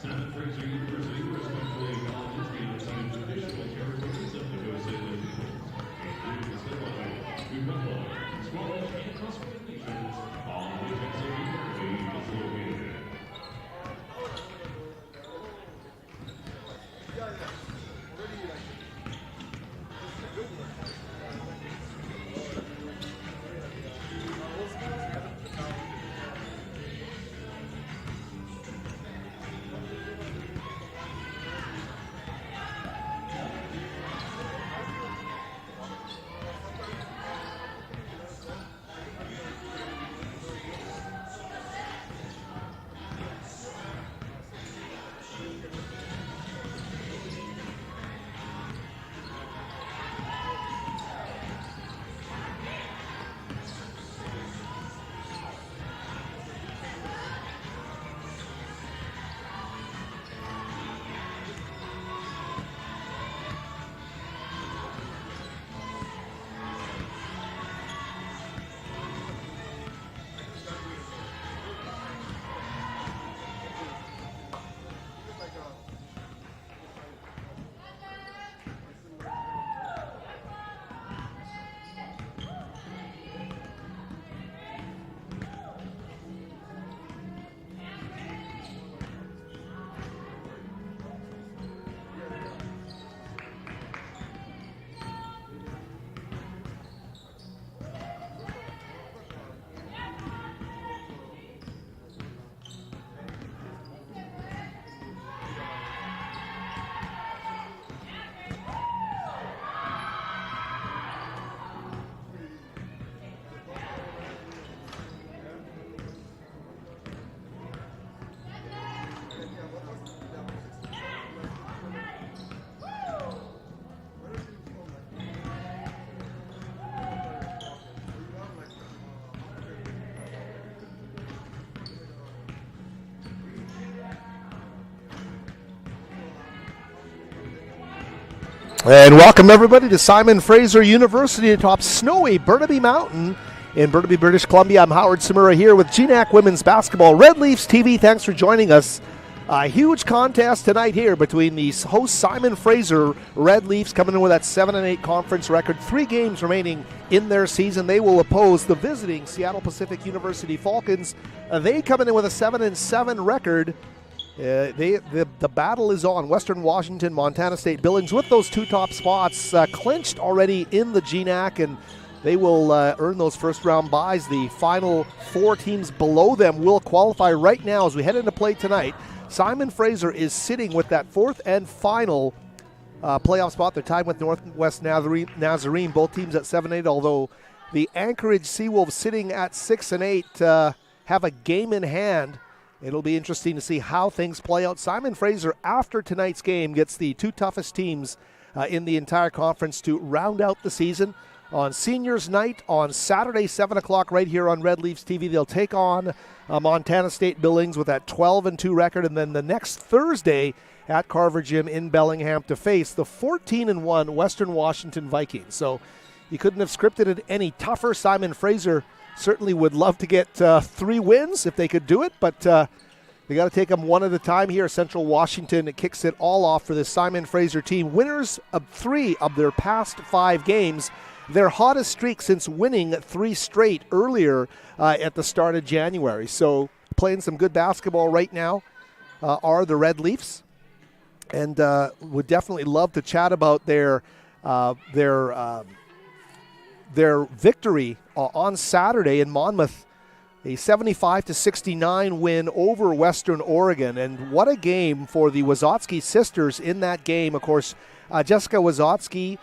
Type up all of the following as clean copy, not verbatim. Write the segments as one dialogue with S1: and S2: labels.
S1: Simon Fraser University respectfully acknowledges the unassigned traditional territories of the USA Indians, including the Squamish, Squamish, and Tuscarora nations, on which SFU is located.
S2: And welcome everybody to Simon Fraser University atop snowy Burnaby Mountain in Burnaby, British Columbia. I'm Howard Samura here with GNAC Women's Basketball. Red Leafs TV, thanks for joining us. A huge contest tonight here between the host Simon Fraser Red Leafs coming in with that 7-8 conference record. 3 games remaining in their season. They will oppose the visiting Seattle Pacific University Falcons. They coming in with a 7-7 record. The battle is on. Western Washington, Montana State Billings with those 2 top spots clinched already in the GNAC, and they will earn those first-round byes. The final 4 teams below them will qualify right now as we head into play tonight. Simon Fraser is sitting with that 4th and final playoff spot. They're tied with Northwest Nazarene, both teams at 7-8, although the Anchorage Seawolves sitting at 6-8 have a game in hand. It'll be interesting to see how things play out. Simon Fraser, after tonight's game, gets the 2 toughest teams in the entire conference to round out the season. On seniors night on Saturday, 7 o'clock right here on Red Leafs TV, they'll take on Montana State Billings with that 12-2 record. And then the next Thursday at Carver Gym in Bellingham to face the 14-1 Western Washington Vikings. So you couldn't have scripted it any tougher. Simon Fraser certainly would love to get 3 wins if they could do it, but they got to take them one at a time here. Central Washington kicks it all off for this Simon Fraser team. Winners of 3 of their past 5 games. Their hottest streak since winning 3 straight earlier at the start of January. So playing some good basketball right now are the Red Leafs, and would definitely love to chat about their victory on Saturday in Monmouth, a 75-69 win over Western Oregon. And what a game for the Wazowski sisters in that game. Of course, Jessica Wazowski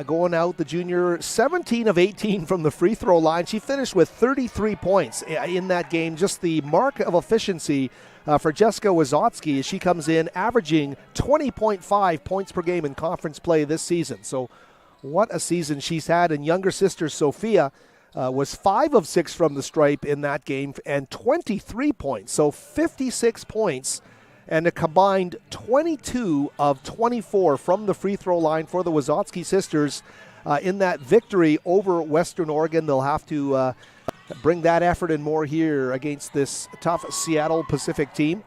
S2: going out, the junior, 17 of 18 from the free throw line. She finished with 33 points in that game. Just the mark of efficiency for Jessica Wazowski as she comes in averaging 20.5 points per game in conference play this season. So what a season she's had. And younger sister Sophia was 5 of 6 from the stripe in that game and 23 points. So 56 points and a combined 22 of 24 from the free throw line for the Wazowski sisters in that victory over Western Oregon. They'll have to bring that effort and more here against this tough Seattle Pacific team.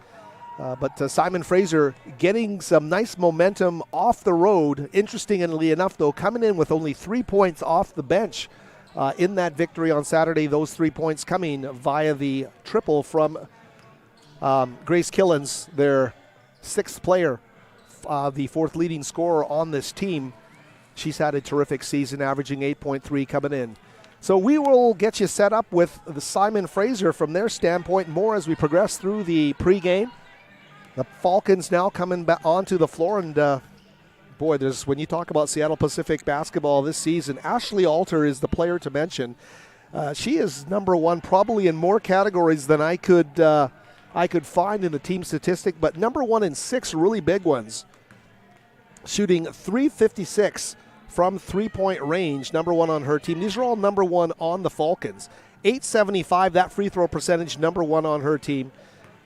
S2: But Simon Fraser getting some nice momentum off the road. Interestingly enough, though, coming in with only 3 points off the bench in that victory on Saturday. Those 3 points coming via the triple from Grace Killens, their sixth player, the fourth leading scorer on this team. She's had a terrific season, averaging 8.3 coming in. So we will get you set up with the Simon Fraser from their standpoint more as we progress through the pregame. The Falcons now coming back onto the floor, and boy, when you talk about Seattle Pacific basketball this season, Ashley Alter is the player to mention. She is number one probably in more categories than I could find in the team statistic, but number one in 6 really big ones. Shooting .356 from three-point range, number one on her team. These are all number one on the Falcons. .875, that free throw percentage, number one on her team.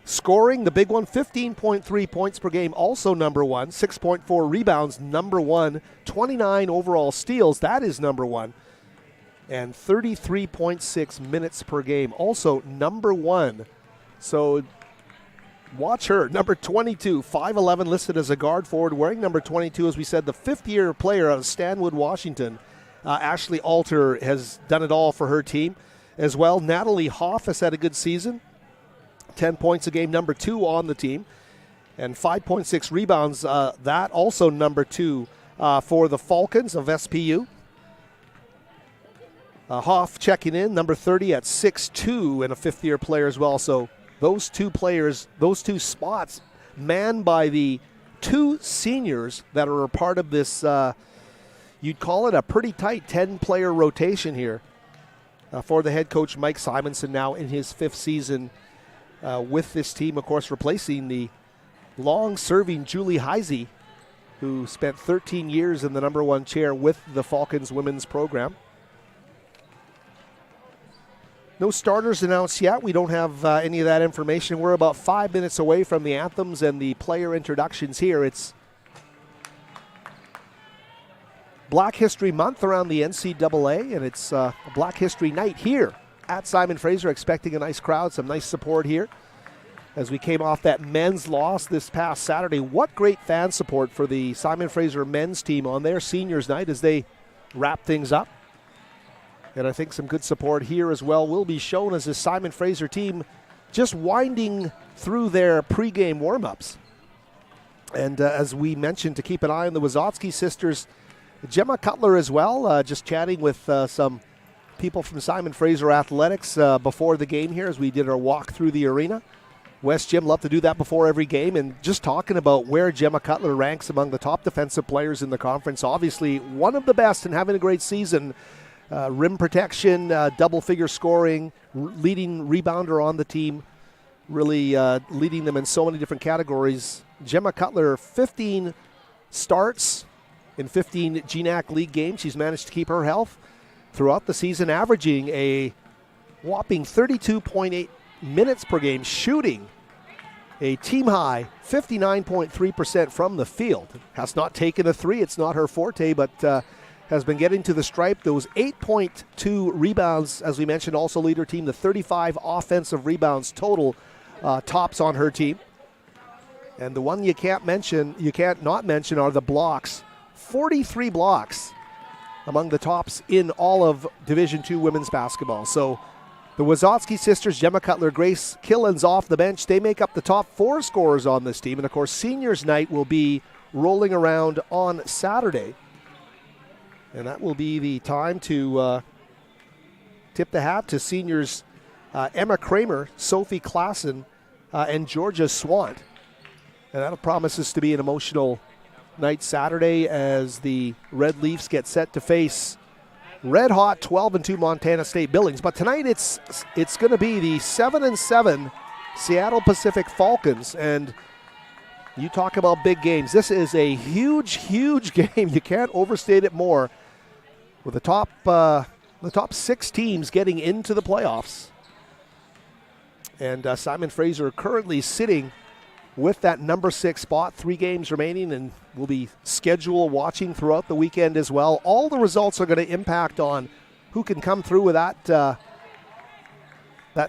S2: Scoring, the big one, 15.3 points per game, also number one. 6.4 rebounds, number one. 29 overall steals, that is number one. And 33.6 minutes per game, also number one. So watch her. Number 22, 5'11", listed as a guard forward, wearing number 22, as we said, the fifth-year player out of Stanwood, Washington. Ashley Alter has done it all for her team as well. Natalie Hoff has had a good season. 10 points a game, number 2 on the team. And 5.6 rebounds, that also number 2 for the Falcons of SPU. Hoff checking in, number 30 at 6'2", and a fifth-year player as well. So those two players, those two spots, manned by the 2 seniors that are a part of this, you'd call it a pretty tight 10-player rotation here for the head coach, Mike Simonson, now in his 5th season with this team, of course, replacing the long-serving Julie Heisey, who spent 13 years in the number 1 chair with the Falcons women's program. No starters announced yet. We don't have any of that information. We're about 5 minutes away from the anthems and the player introductions here. It's Black History Month around the NCAA, and it's a Black History Night here at Simon Fraser, expecting a nice crowd, some nice support here as we came off that men's loss this past Saturday. What great fan support for the Simon Fraser men's team on their seniors night as they wrap things up. And I think some good support here as well will be shown as the Simon Fraser team just winding through their pregame warm-ups. And as we mentioned, to keep an eye on the Wazowski sisters, Gemma Cutler as well, just chatting with some people from Simon Fraser Athletics before the game here as we did our walk through the arena. West Jim, love to do that before every game, and just talking about where Gemma Cutler ranks among the top defensive players in the conference. Obviously, one of the best and having a great season. Rim protection, double-figure scoring, leading rebounder on the team, really leading them in so many different categories. Gemma Cutler, 15 starts in 15 GNAC League games. She's managed to keep her health throughout the season, averaging a whopping 32.8 minutes per game, shooting a team-high 59.3% from the field. Has not taken a 3. It's not her forte, but has been getting to the stripe. Those 8.2 rebounds, as we mentioned, also lead her team. The 35 offensive rebounds total tops on her team. And the one you can't not mention are the blocks. 43 blocks among the tops in all of Division II women's basketball. So the Wazowski sisters, Gemma Cutler, Grace Killens off the bench, they make up the top 4 scorers on this team. And of course, seniors night will be rolling around on Saturday. And that will be the time to tip the hat to seniors Emma Kramer, Sophie Klassen, and Georgia Swant. And that promises to be an emotional night Saturday as the Red Leafs get set to face red-hot 12-2 Montana State Billings. But tonight it's going to be the 7-7 Seattle Pacific Falcons. And you talk about big games. This is a huge, huge game. You can't overstate it more. With the top 6 teams getting into the playoffs. And Simon Fraser currently sitting with that number 6 spot, 3 games remaining, and will be schedule watching throughout the weekend as well. All the results are going to impact on who can come through with that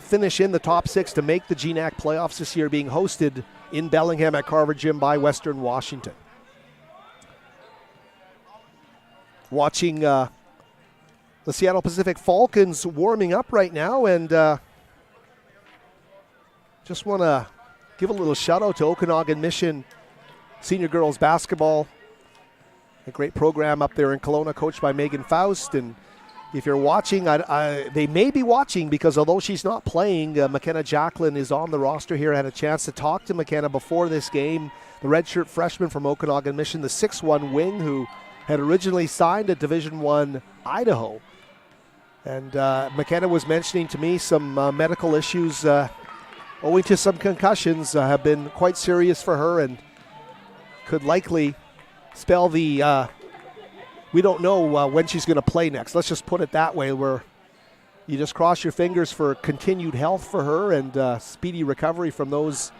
S2: finish in the top 6 to make the GNAC playoffs this year, being hosted in Bellingham at Carver Gym by Western Washington. Watching the Seattle Pacific Falcons warming up right now, and just want to give a little shout out to Okanagan Mission Senior Girls Basketball, a great program up there in Kelowna, coached by Megan Faust. And if you're watching, they may be watching because although she's not playing, McKenna Jacqueline is on the roster here. I had a chance to talk to McKenna before this game, the redshirt freshman from Okanagan Mission, the 6'1" wing who had originally signed at Division I Idaho. And McKenna was mentioning to me some medical issues owing to some concussions have been quite serious for her and could likely spell the we don't know when she's going to play next. Let's just put it that way, where you just cross your fingers for continued health for her and speedy recovery from those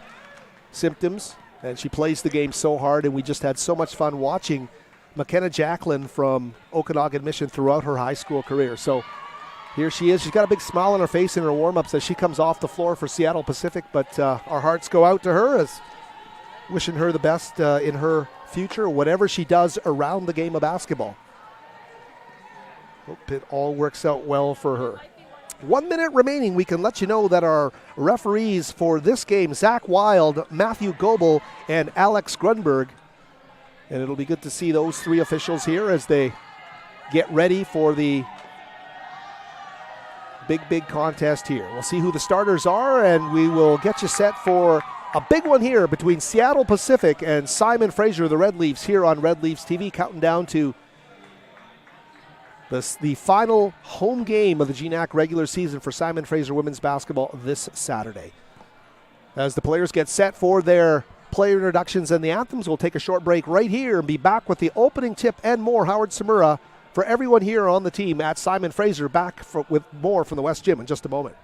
S2: symptoms. And she plays the game so hard, and we just had so much fun watching McKenna Jacqueline from Okanagan Mission throughout her high school career. So here she is. She's got a big smile on her face in her warm-ups as she comes off the floor for Seattle Pacific, but our hearts go out to her as wishing her the best in her future, whatever she does around the game of basketball. Hope it all works out well for her. 1 minute remaining. We can let you know that our referees for this game, Zach Wild, Matthew Goebel, and Alex Grunberg. And it'll be good to see those three officials here as they get ready for the big contest here. We'll see who the starters are, and we will get you set for a big one here between Seattle Pacific and Simon Fraser, the Red Leafs, here on Red Leafs TV, counting down to the final home game of the GNAC regular season for Simon Fraser women's basketball this Saturday. As the players get set for their player introductions and the anthems, we'll take a short break right here and be back with the opening tip and more. Howard Samura for everyone here on the team at Simon Fraser, back with more from the West Gym in just a moment.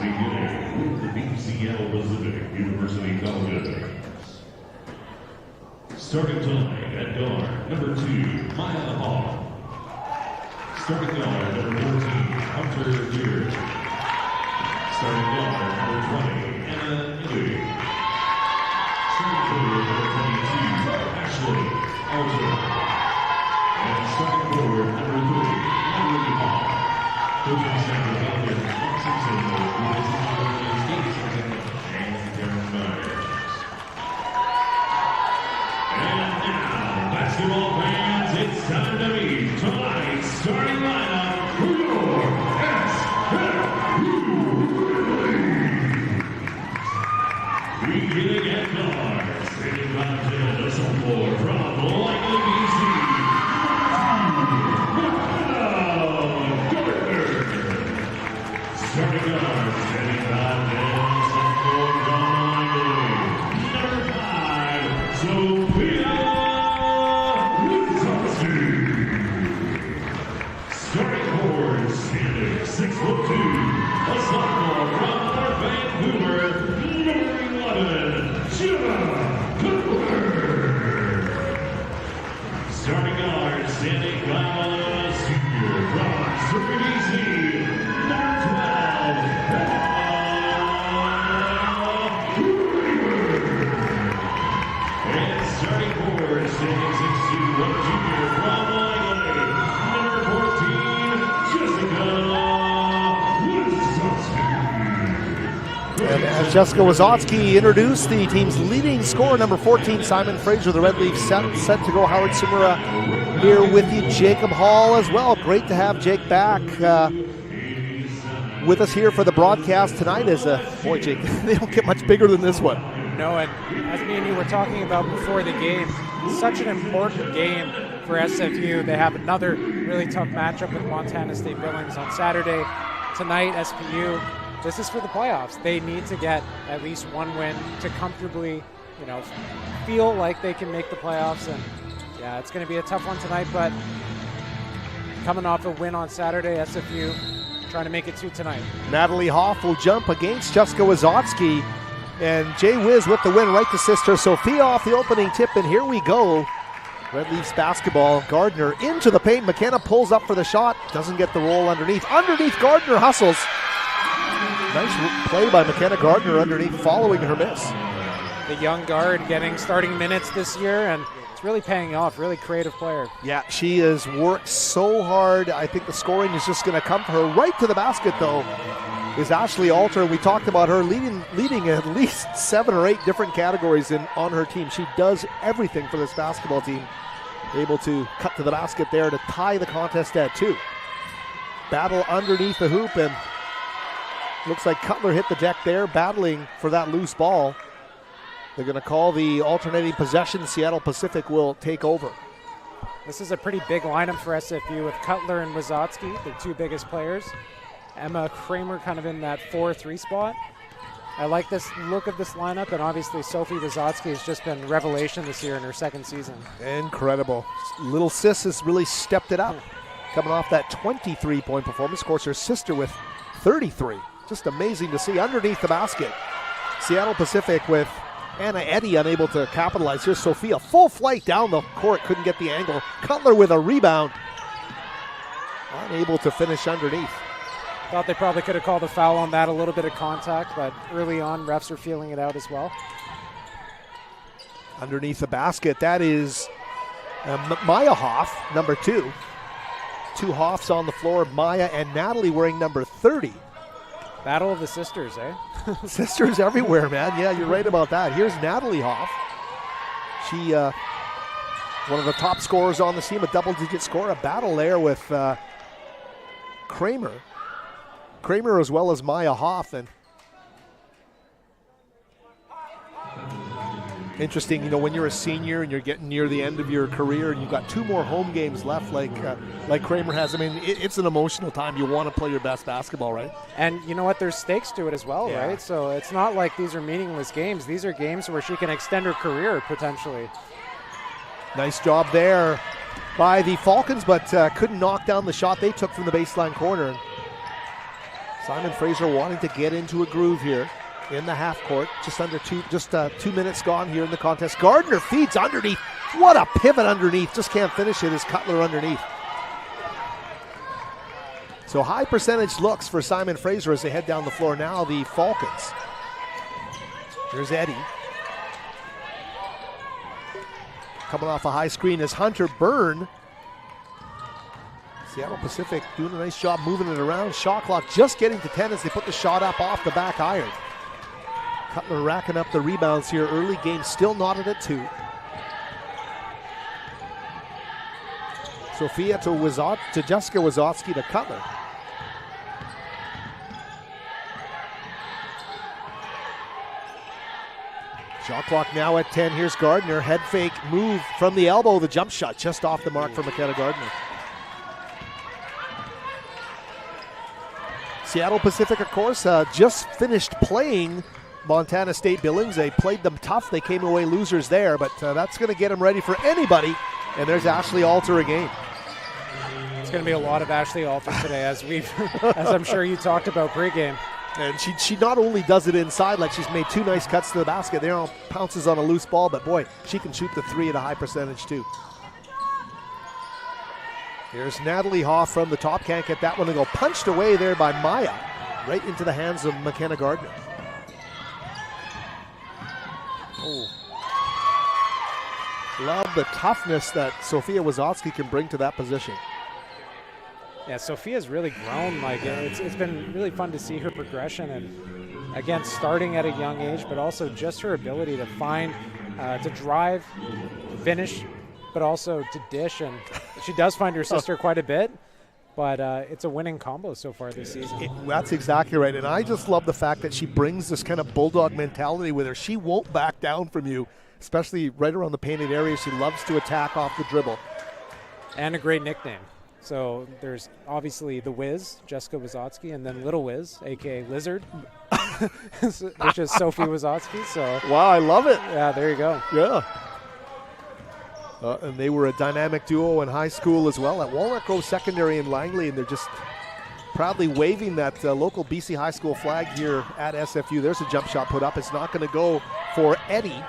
S1: beginning with the Seattle Pacific University College. Starting tonight at guard, number 2, Maya Hall. Starting guard, number 14, Hunter Deere. Starting guard, number 20, Anna Ely. Starting forward, number 22, Ashley Alter. And starting forward, number 30, Natalie Hall. Coaching staff is Alter, Mark Simpson, and Darren Myers. And now, basketball fans, it's time to meet tonight's starting lineup for your SFU. Beginning at guard, standing by 10 to sophomore from Langley, BC. Starting guard, standing by 10, sophomore from Langley. Number 5, Sophia Witkowski. Starting forward, standing 6'2", a sophomore from North Vancouver, number 11, Jenna Cutler. Starting guard, standing by a senior from Surrey, BC, number 12, and starting forward, standing 6'2", a junior from Langley, number 14, Jessica Wysocki.
S2: And as Jessica Wysocki introduced the team's leading scorer, number 14, Simon Fraser, the Red Leafs set to go. Howard Simura here with you. Jacob Hall as well. Great to have Jake back with us here for the broadcast tonight. Boy, Jake, they don't get much bigger than this one.
S3: No, and as me and you were talking about before the game, such an important game for SFU. They have another really tough matchup with Montana State Billings on Saturday. Tonight, SPU, this is for the playoffs. They need to get at least one win to comfortably, feel like they can make the playoffs. And yeah, it's going to be a tough one tonight, but coming off a win on Saturday, SFU trying to make it 2 tonight.
S2: Natalie Hoff will jump against Jessica Wysocki, and Jay Wiz with the win right to sister Sophia off the opening tip, and here we go. Red Leafs basketball. Gardner into the paint. McKenna pulls up for the shot. Doesn't get the roll underneath. Gardner hustles. Nice play by McKenna Gardner underneath, following her miss.
S3: The young guard getting starting minutes this year, and it's really paying off. Really creative player.
S2: Yeah, she has worked so hard. I think the scoring is just going to come for her. Right to the basket, though, is Ashley Alter. We talked about her leading at least 7 or 8 different categories on her team. She does everything for this basketball team. Able to cut to the basket there to tie the contest at 2. Battle underneath the hoop, and looks like Cutler hit the deck there, battling for that loose ball. They're going to call the alternating possession. Seattle Pacific will take over.
S3: This is a pretty big lineup for SFU with Cutler and Wysocki, the 2 biggest players. Emma Kramer kind of in that 4-3 spot. I like this look of this lineup, and obviously Sophie Wysocki has just been revelation this year in her 2nd season.
S2: Incredible. Little sis has really stepped it up. Coming off that 23-point performance. Of course, her sister with 33. Just amazing to see underneath the basket. Seattle Pacific with Anna Eddy unable to capitalize. Here's Sophia, full flight down the court, couldn't get the angle. Cutler with a rebound. Unable to finish underneath.
S3: Thought they probably could have called a foul on that, a little bit of contact, but early on, refs are feeling it out as well. Underneath
S2: the basket, that is Maya Hoff, number 2. 2 Hoffs on the floor, Maya and Natalie wearing number 30.
S3: Battle of the sisters, eh?
S2: Sisters everywhere, man. Yeah, you're right about that. Here's Natalie Hoff. She, one of the top scorers on the team, a double-digit scorer. A battle there with Kramer. Kramer as well as Maya Hoff. And interesting, when you're a senior and you're getting near the end of your career and you've got 2 more home games left like Kramer has. I mean, it's an emotional time. You want to play your best basketball, right?
S3: And you know what? There's stakes to it as well,
S2: yeah.
S3: Right? So it's not like these are meaningless games. These are games where she can extend her career potentially.
S2: Nice job there by the Falcons, but couldn't knock down the shot they took from the baseline corner. Simon Fraser wanting to get into a groove here in the half court. Just 2 minutes gone here in the contest. Gardner feeds underneath. What a pivot underneath. Just can't finish it as Cutler underneath. So high percentage looks for Simon Fraser as they head down the floor. Now the Falcons. Here's Eddie. Coming off a high screen is Hunter Byrne. Seattle Pacific doing a nice job moving it around. Shot clock just getting to 10 as they put the shot up off the back iron. Cutler racking up the rebounds here early. Game still knotted at 2. Sophia to Jessica Wazotsky to Cutler. Shot clock now at 10. Here's Gardner. Head fake move from the elbow. The jump shot just off the mark for McKenna Gardner. Seattle Pacific, of course, just finished playing Montana State Billings. They played them tough. They came away losers there, but that's going to get them ready for anybody. And there's Ashley Alter again.
S3: It's going to be a lot of Ashley Alter today, as I'm sure you talked about pregame.
S2: And she not only does it inside, like she's made 2 nice cuts to the basket. There all pounces on a loose ball, but boy, she can shoot the 3 at a high percentage too. Here's Natalie Hoff from the top. Can't get that one to go. Punched away there by Maya, right into the hands of McKenna Gardner. Oh. Love the toughness that Sophia Wazotsky can bring to that position.
S3: Yeah, Sophia's really grown. It's been really fun to see her progression, and again, starting at a young age, but also just her ability to find, to drive, finish, but also to dish. And she does find her sister quite a bit, but it's a winning combo so far this season.
S2: That's exactly right, and I just love the fact that she brings this kind of bulldog mentality with her. She won't back down from you, especially right around the painted area. She loves to attack off the dribble.
S3: And a great nickname. So there's obviously the Wiz, Jessica Wazotsky, and then Little Wiz, a.k.a. Lizard, which is Sophie Wazotsky. So
S2: wow, I love it.
S3: Yeah, there you go.
S2: Yeah. And they were a dynamic duo in high school as well at Walnut Grove Secondary in Langley, and they're just proudly waving that local BC high school flag here at SFU. There's a jump shot put up. It's not going to go for Eddie.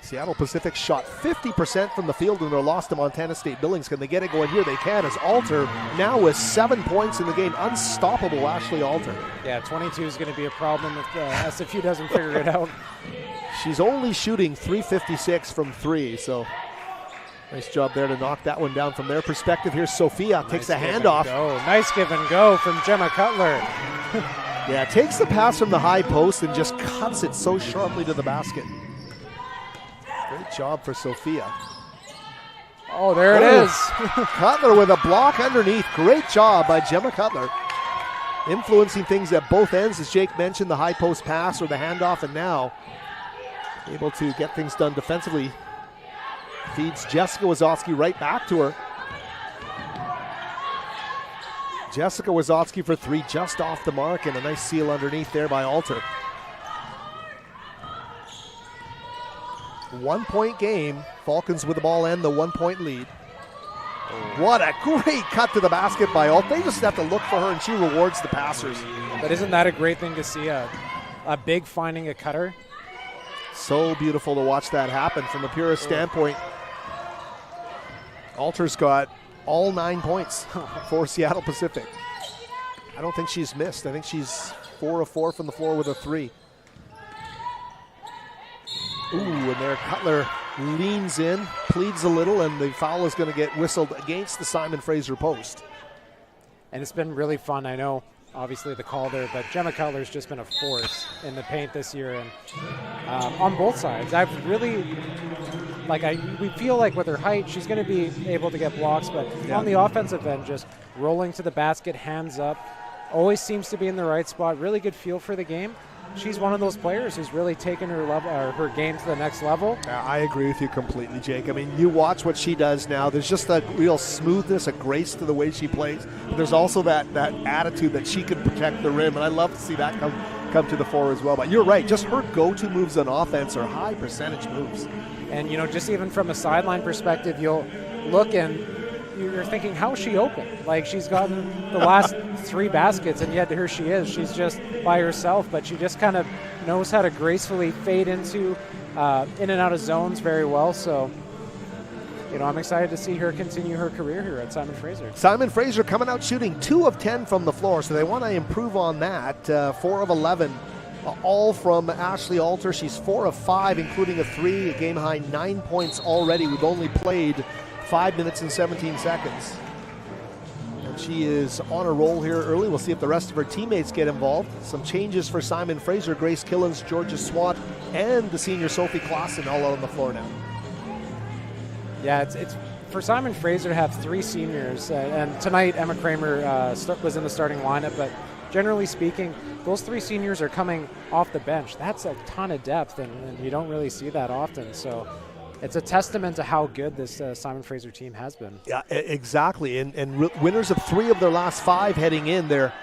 S2: Seattle Pacific shot 50% from the field in their loss to Montana State Billings. Can they get it going here? They can, as Alter now with 7 points in the game. Unstoppable Ashley Alter.
S3: Yeah, 22 is going to be a problem if SFU doesn't figure it out.
S2: She's only shooting .356 from 3, so nice job there to knock that one down from their perspective. Here's Sophia, takes a handoff.
S3: Nice give and go from Gemma Cutler.
S2: Yeah, takes the pass from the high post and just cuts it so sharply to the basket. Great job for Sophia.
S3: Oh, there it is.
S2: Cutler with a block underneath. Great job by Gemma Cutler. Influencing things at both ends, as Jake mentioned, the high post pass or the handoff, and now able to get things done defensively. Feeds Jessica Wazotsky right back to her. Jessica Wazotsky for 3, just off the mark, and a nice seal underneath there by Alter. 1 point game. Falcons with the ball and the 1 point lead. What a great cut to the basket by Alter. They just have to look for her, and she rewards the passers.
S3: But isn't that a great thing to see? A big finding a cutter.
S2: So beautiful to watch that happen from a purist standpoint. Alter's got all 9 points for Seattle Pacific. I don't think she's missed. I think she's 4 of 4 from the floor with a 3. Ooh, and there Cutler leans in, pleads a little, and the foul is going to get whistled against the Simon Fraser post.
S3: And it's been really fun. I know, obviously, the call there, but Gemma Cutler's just been a force in the paint this year, and on both sides. I've really, we feel like with her height, she's going to be able to get blocks, but on the offensive end, just rolling to the basket, hands up, always seems to be in the right spot. Really good feel for the game. She's one of those players who's really taken her game to the next level.
S2: I agree with you completely, Jake. I mean, you watch what she does now. There's just a real smoothness, a grace to the way she plays. But there's also that attitude that she can protect the rim, and I love to see that come to the fore as well. But you're right, just her go-to moves on offense are high percentage moves.
S3: And, just even from a sideline perspective, you'll look and you're thinking, how is she open? Like, she's gotten the last 3 baskets, and yet here she is. She's just by herself, but she just kind of knows how to gracefully fade into in and out of zones very well. So, I'm excited to see her continue her career here at Simon Fraser.
S2: Simon Fraser coming out shooting 2 of 10 from the floor, so they want to improve on that. 4 of 11, all from Ashley Alter. She's 4 of 5, including a 3, a game-high 9 points already. We've only played 5 minutes and 17 seconds. And she is on a roll here early. We'll see if the rest of her teammates get involved. Some changes for Simon Fraser: Grace Killens, Georgia Swant, and the senior Sophie Claassen all out on the floor now.
S3: Yeah, it's for Simon Fraser to have 3 seniors, and tonight Emma Kramer was in the starting lineup, but generally speaking, those 3 seniors are coming off the bench. That's a ton of depth, and you don't really see that often. So it's a testament to how good this Simon Fraser team has been.
S2: Yeah, exactly. And winners of 3 of their last 5 heading in. They're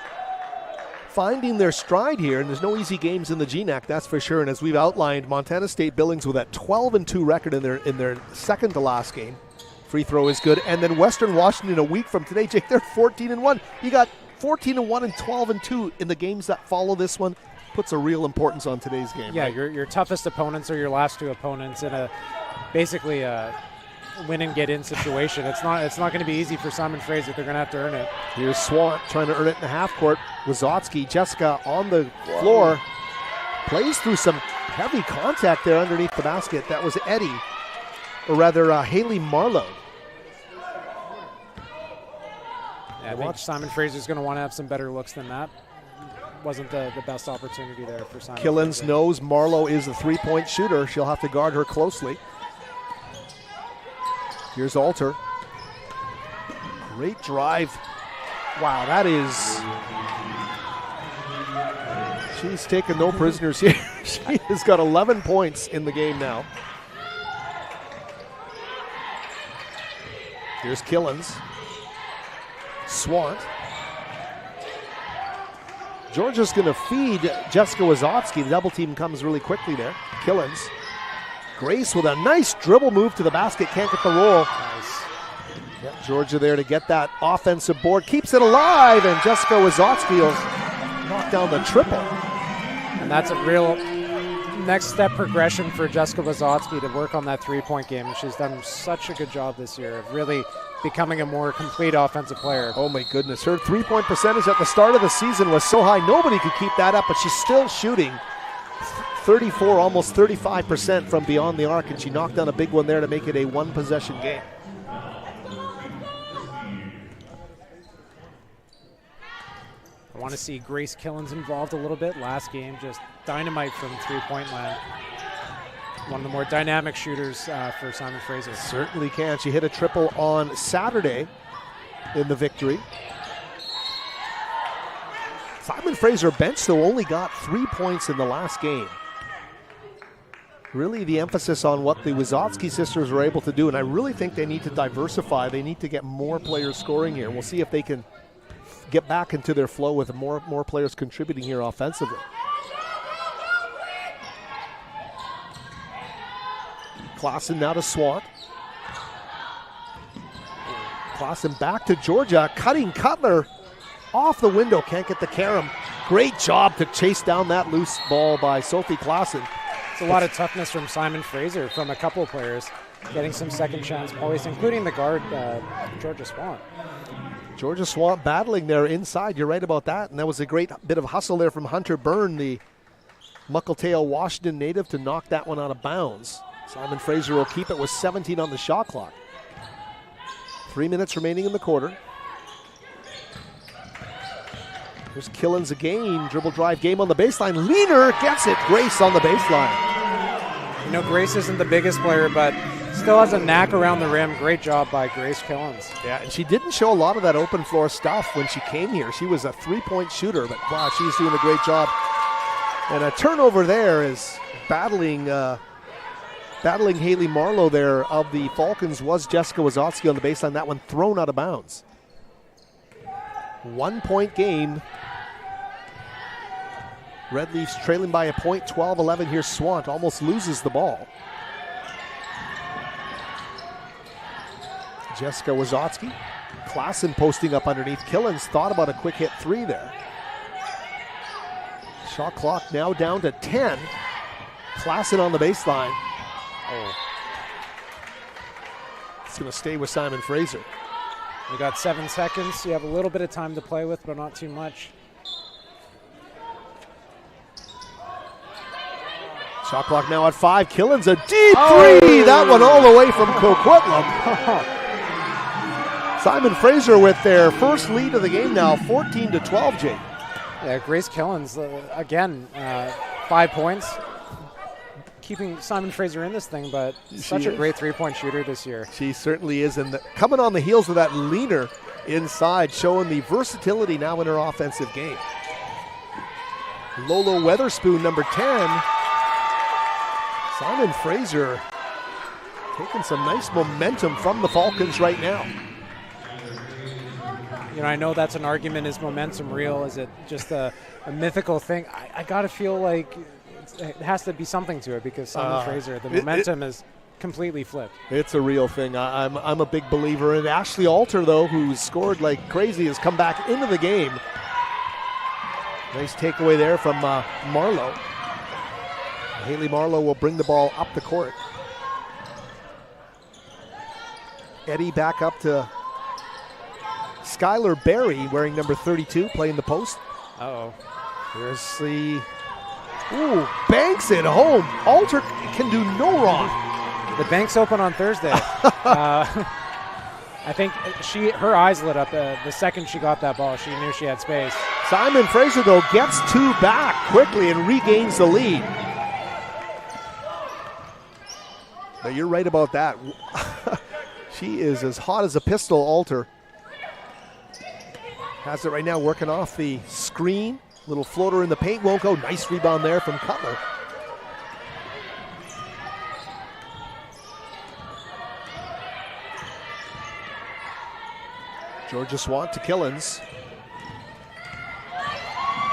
S2: finding their stride here, and there's no easy games in the GNAC, that's for sure. And as we've outlined, Montana State Billings with that 12-2 record in their second to last game. Free throw is good. And then Western Washington a week from today, Jake, they're 14-1. You got 14-1 and 12-2 in the games that follow this one. Puts a real importance on today's game.
S3: Yeah,
S2: right?
S3: your toughest opponents are your last 2 opponents in basically a win and get in situation. It's not going to be easy for Simon Fraser. They're going to have to earn it.
S2: Here's Swant trying to earn it in the half court. Wazotsky, Jessica on the floor, plays through some heavy contact there underneath the basket. That was Eddie, or rather Haley Marlowe.
S3: Yeah, I think Simon Fraser's going to want to have some better looks than that. Wasn't the best opportunity there for Simon
S2: Killens
S3: Fraser.
S2: knows Marlowe is a 3-point shooter. She'll have to guard her closely. Here's Alter. Great drive. Wow, that is... She's taken no prisoners here. She has got 11 points in the game now. Here's Killens. Swant. Georgia's going to feed Jessica Wazotsky. The double team comes really quickly there. Killens. Grace with a nice dribble move to the basket. Can't get the roll.
S3: Nice.
S2: Yep, Georgia there to get that offensive board. Keeps it alive, and Jessica Wazotsky will knock down the triple.
S3: And that's a real next step progression for Jessica Wazotsky to work on that 3-point game. And she's done such a good job this year of really becoming a more complete offensive player.
S2: Oh my goodness. Her 3-point percentage at the start of the season was so high nobody could keep that up, but she's still shooting 34, almost 35% from beyond the arc, and she knocked down a big one there to make it a 1-possession game.
S3: I want to see Grace Killens involved a little bit. Last game, just dynamite from 3-point line. One of the more dynamic shooters for Simon Fraser.
S2: Certainly can. She hit a triple on Saturday in the victory. Simon Fraser bench, though, only got 3 points in the last game. Really the emphasis on what the Wazotsky sisters were able to do, and I really think they need to diversify. They need to get more players scoring here. We'll see if they can get back into their flow with more players contributing here offensively. Claassen now to Swant. Claassen back to Georgia, cutting Cutler off the window, can't get the carom. Great job to chase down that loose ball by Sophie Claassen.
S3: It's a lot of toughness from Simon Fraser, from a couple of players, getting some second chance points, including the guard, Georgia Swant.
S2: Georgia Swant battling there inside, you're right about that, and that was a great bit of hustle there from Hunter Byrne, the Muckletale, Washington native, to knock that one out of bounds. Simon Fraser will keep it with 17 on the shot clock. 3 minutes remaining in the quarter. Here's Killens again, dribble drive game on the baseline. Leaner gets it, Grace on the baseline.
S3: You know, Grace isn't the biggest player, but still has a knack around the rim. Great job by Grace Killens.
S2: Yeah, and she didn't show a lot of that open floor stuff when she came here. She was a 3-point shooter, but wow, she's doing a great job. And a turnover there is battling Haley Marlowe there of the Falcons was Jessica Wazotsky on the baseline. That one thrown out of bounds. 1 point game. Red Leafs trailing by a point, 12-11 here. Swant almost loses the ball. Jessica Wazotsky. Klassen posting up underneath. Killens thought about a quick hit three there. Shot clock now down to 10. Klassen on the baseline. Oh. It's going to stay with Simon Fraser.
S3: We got 7 seconds. You have a little bit of time to play with, but not too much.
S2: Shot clock now at 5. Killens a deep three. That one all the way from Coquitlam. Simon Fraser with their first lead of the game now, 14-12, Jake.
S3: Yeah, Grace Killens, again, 5 points. Keeping Simon Fraser in this thing, but such a great three-point shooter this year. She
S2: certainly is, and coming on the heels of that leaner inside, showing the versatility now in her offensive game. Lolo Weatherspoon, number 10. Simon Fraser taking some nice momentum from the Falcons right now.
S3: You know, I know that's an argument. Is momentum real? Is it just a mythical thing? I got to feel like it has to be something to it, because Simon Fraser, the momentum is completely flipped.
S2: It's a real thing. I'm a big believer in Ashley Alter, though, who's scored like crazy, has come back into the game. Nice takeaway there from Marlowe. Haley Marlowe will bring the ball up the court. Eddie back up to Skylar Berry, wearing number 32, playing the post.
S3: Uh-oh.
S2: Here's the... Ooh, banks it home. Alter can do no wrong.
S3: The bank's open on Thursday. I think her eyes lit up the second she got that ball. She knew she had space.
S2: Simon Fraser, though, gets 2 back quickly and regains the lead. Now, you're right about that. She is as hot as a pistol, Alter. Has it right now, working off the screen. Little floater in the paint, won't go. Nice rebound there from Cutler. Georgia Swant to Killens.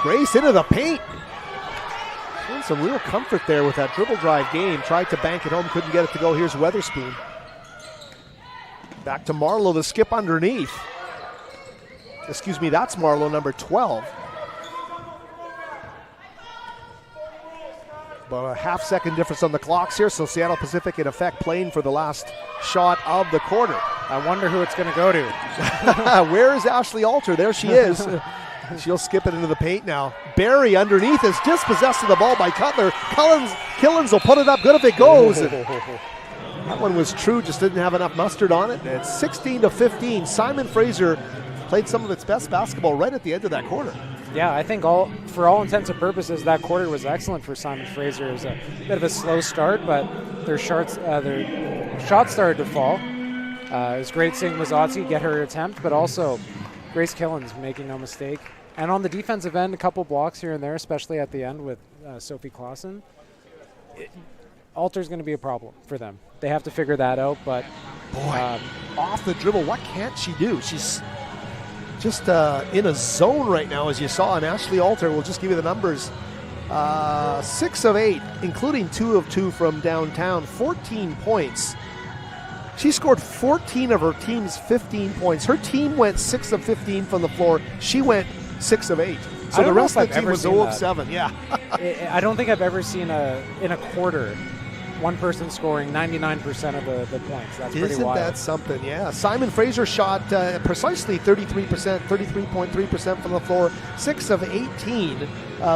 S2: Grace into the paint. Showing some real comfort there with that dribble drive game. Tried to bank it home, couldn't get it to go. Here's Weatherspoon. Back to Marlowe, the skip underneath. Excuse me, that's Marlowe, number 12. About a half-second difference on the clocks here, so Seattle Pacific, in effect, playing for the last shot of the quarter.
S3: I wonder who it's going to go to.
S2: Where is Ashley Alter? There she is. She'll skip it into the paint now. Barry underneath is dispossessed of the ball by Cutler. Killens will put it up, good if it goes. That one was true, just didn't have enough mustard on it. It's 16-15. Simon Fraser played some of its best basketball right at the end of that quarter.
S3: Yeah, I think for all intents and purposes, that quarter was excellent for Simon Fraser. It was a bit of a slow start, but their shots started to fall. It was great seeing Wazotsky get her attempt, but also Grace Killens making no mistake. And on the defensive end, a couple blocks here and there, especially at the end with Sophie Klassen. Alter's going to be a problem for them. They have to figure that out, but...
S2: Boy, off the dribble, what can't she do? She's just in a zone right now, as you saw. And Ashley Alter, we'll just give you the numbers. 6 of 8, including 2 of 2 from downtown, 14 points. She scored 14 of her team's 15 points. Her team went 6 of 15 from the floor. She went 6 of 8. So the rest of the team was 0 of 7. Yeah.
S3: I don't think I've ever seen in a quarter one person scoring 99% of the points. That's pretty wild. Isn't
S2: that something? Yeah. Simon Fraser shot precisely 33.3% from the floor, 6 of 18,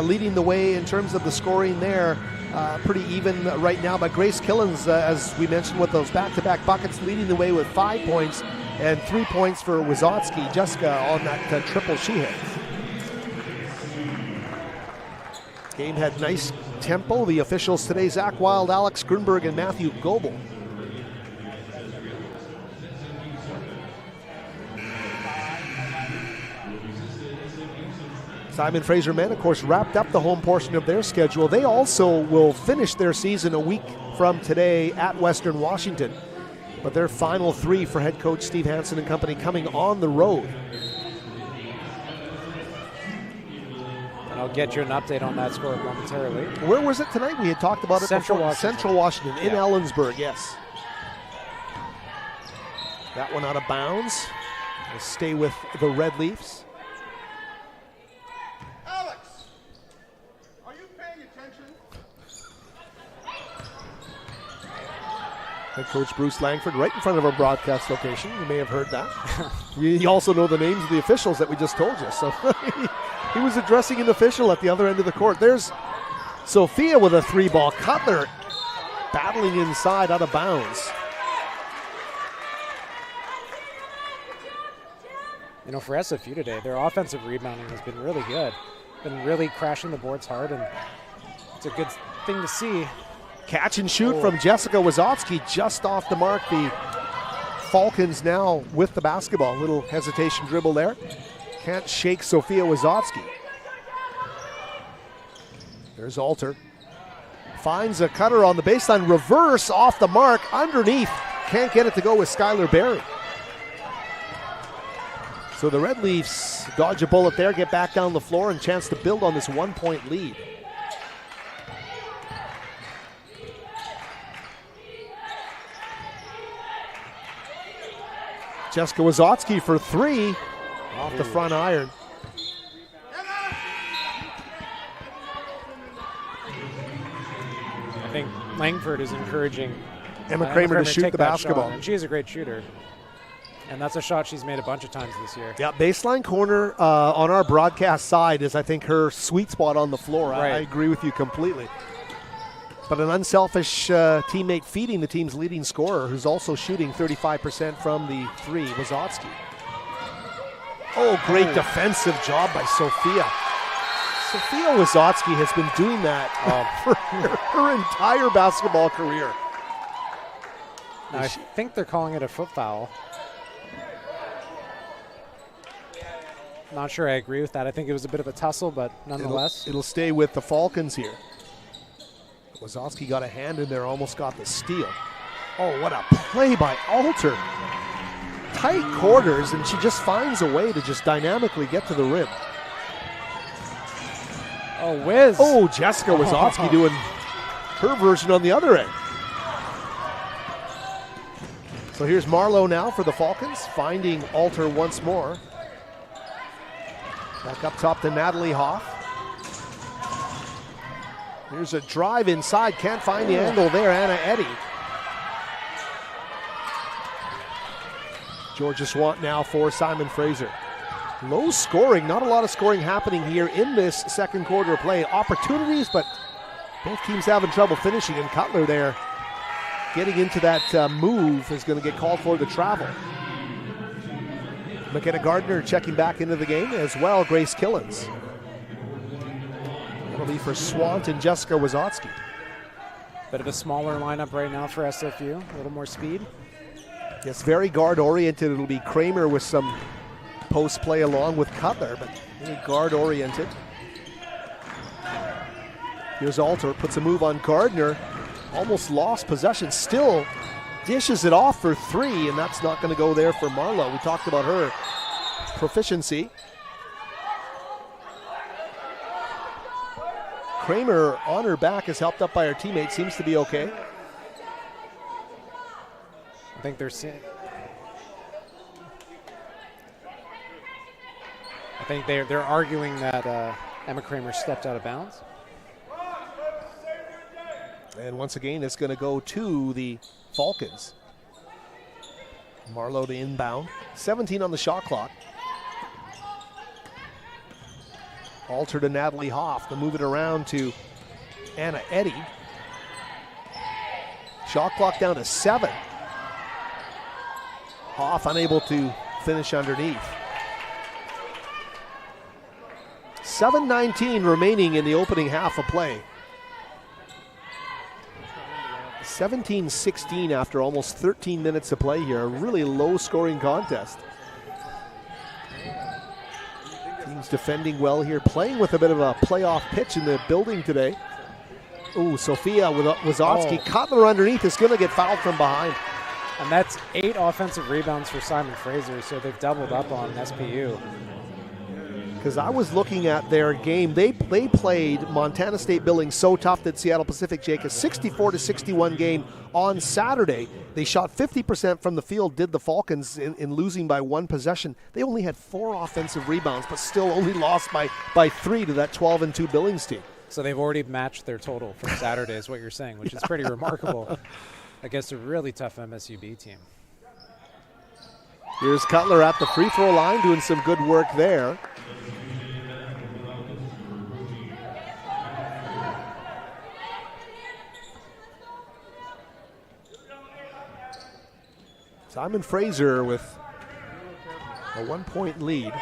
S2: leading the way in terms of the scoring there. Pretty even right now, but Grace Killens, as we mentioned, with those back-to-back buckets, leading the way with 5 points and 3 points for Wazotsky. Jessica on that triple she hit. Game had nice tempo. The officials today, Zach Wild, Alex Grunberg, and Matthew Goebel. Simon Fraser men, of course, wrapped up the home portion of their schedule. They also will finish their season a week from today at Western Washington. But their final 3 for head coach Steve Hansen and company coming on the road.
S3: And I'll get you an update on that score momentarily.
S2: Where was it tonight? We had talked about it
S3: Central
S2: before.
S3: Washington.
S2: Central Washington in Ellensburg, yes. That one out of bounds. We'll stay with the Red Leafs.
S4: Alex, are you paying attention?
S2: Head coach Bruce Langford right in front of our broadcast location. You may have heard that. You also know the names of the officials that we just told you. So he was addressing an official at the other end of the court. There's Sophia with a 3-ball. Cutler battling inside out of bounds.
S3: You know, for SFU today, their offensive rebounding has been really good. Been really crashing the boards hard, and it's a good thing to see.
S2: Catch and shoot from Jessica Wazotsky just off the mark. The Falcons now with the basketball. Little hesitation dribble there. Can't shake Sophia Wazotsky. There's Alter. Finds a cutter on the baseline. Reverse off the mark. Underneath. Can't get it to go with Skylar Berry. So the Red Leafs dodge a bullet there, get back down the floor, and chance to build on this 1-point lead. Jessica Wazotsky for 3 off the front iron.
S3: I think Langford is encouraging
S2: Emma Kramer to shoot
S3: take
S2: the
S3: that
S2: basketball.
S3: shot, and she is a great shooter. And that's a shot she's made a bunch of times this year.
S2: Yeah, baseline corner on our broadcast side is, I think, her sweet spot on the floor.
S3: Right.
S2: I agree with you completely. But an unselfish teammate feeding the team's leading scorer, who's also shooting 35% from the 3, Wazotsky. Oh, great defensive job by Sophia. Sophia Wazotsky has been doing that for her entire basketball career.
S3: Now, I think they're calling it a foot foul. Not sure I agree with that. I think it was a bit of a tussle, but nonetheless.
S2: It'll stay with the Falcons here. Wazotsky got a hand in there, almost got the steal. Oh, what a play by Alter. Tight quarters, and she just finds a way to just dynamically get to the rim.
S3: Oh, whiz.
S2: Oh, Jessica Wazotsky doing her version on the other end. So here's Marlowe now for the Falcons, finding Alter once more. Back up top to Natalie Hoff. Here's a drive inside, can't find the angle there, Anna Eddy. Georgia Swant now for Simon Fraser. Low scoring, not a lot of scoring happening here in this second quarter of play. Opportunities, but both teams having trouble finishing, and Cutler there getting into that move is going to get called for the travel. McKenna Gardner checking back into the game, as well Grace Killens. That'll be for Swant and Jessica Wazotsky.
S3: Bit of a smaller lineup right now for SFU, a little more speed.
S2: Yes, very guard-oriented. It'll be Kramer with some post play along with Cutler, but really guard-oriented. Here's Alter, puts a move on Gardner. Almost lost possession, still dishes it off for 3, and that's not going to go there for Marlowe. We talked about her proficiency. Kramer on her back is helped up by her teammate, seems to be okay.
S3: I think they're seeing. I think they're arguing that Emma Kramer stepped out of bounds.
S2: And once again, it's going to go to the Falcons. Marlowe to inbound. 17 on the shot clock. Alter to Natalie Hoff to move it around to Anna Eddy. Shot clock down to 7. Hoff unable to finish underneath. 7:19 remaining in the opening half of play. 17-16 after almost 13 minutes of play here. A really low-scoring contest. Teams defending well here, playing with a bit of a playoff pitch in the building today. Ooh, Sophia with Wazotsky. Cutler underneath is going to get fouled from behind.
S3: And that's 8 offensive rebounds for Simon Fraser, so they've doubled up on SPU.
S2: because I was looking at their game. They played Montana State Billings so tough that Seattle Pacific, Jake, a 64-61 game on Saturday. They shot 50% from the field, did the Falcons, in losing by 1 possession. They only had 4 offensive rebounds, but still only lost by 3 to that 12-2 Billings team.
S3: So they've already matched their total from Saturday is what you're saying, which is pretty remarkable against a really tough MSUB team.
S2: Here's Cutler at the free throw line doing some good work there. Simon Fraser with a 1-point lead.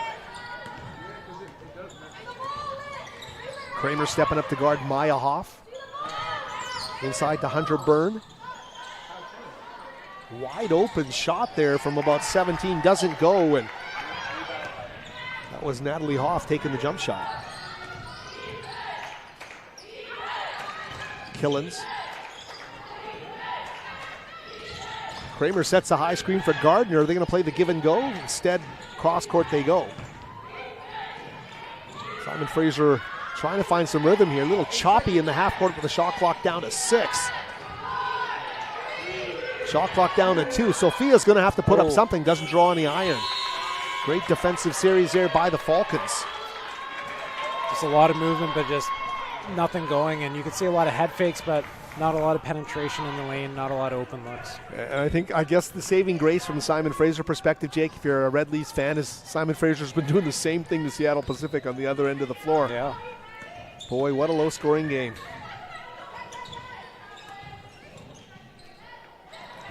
S2: Kramer stepping up to guard Maya Hoff. Inside to Hunter Byrne. Wide open shot there from about 17, doesn't go, and that was Natalie Hoff taking the jump shot. Killens. Kramer sets a high screen for Gardner. Are they going to play the give and go? Instead, cross court they go. Simon Fraser trying to find some rhythm here. A little choppy in the half court with the shot clock down to 6. Shot clock down to 2. Sophia's going to have to put up something. Doesn't draw any iron. Great defensive series there by the Falcons.
S3: Just a lot of movement, but just nothing going. And you can see a lot of head fakes, but not a lot of penetration in the lane, not a lot of open looks.
S2: And I guess the saving grace from the Simon Fraser perspective, Jake, if you're a Red Leafs fan, is Simon Fraser's been doing the same thing to Seattle Pacific on the other end of the floor.
S3: Yeah.
S2: Boy, what a low-scoring game.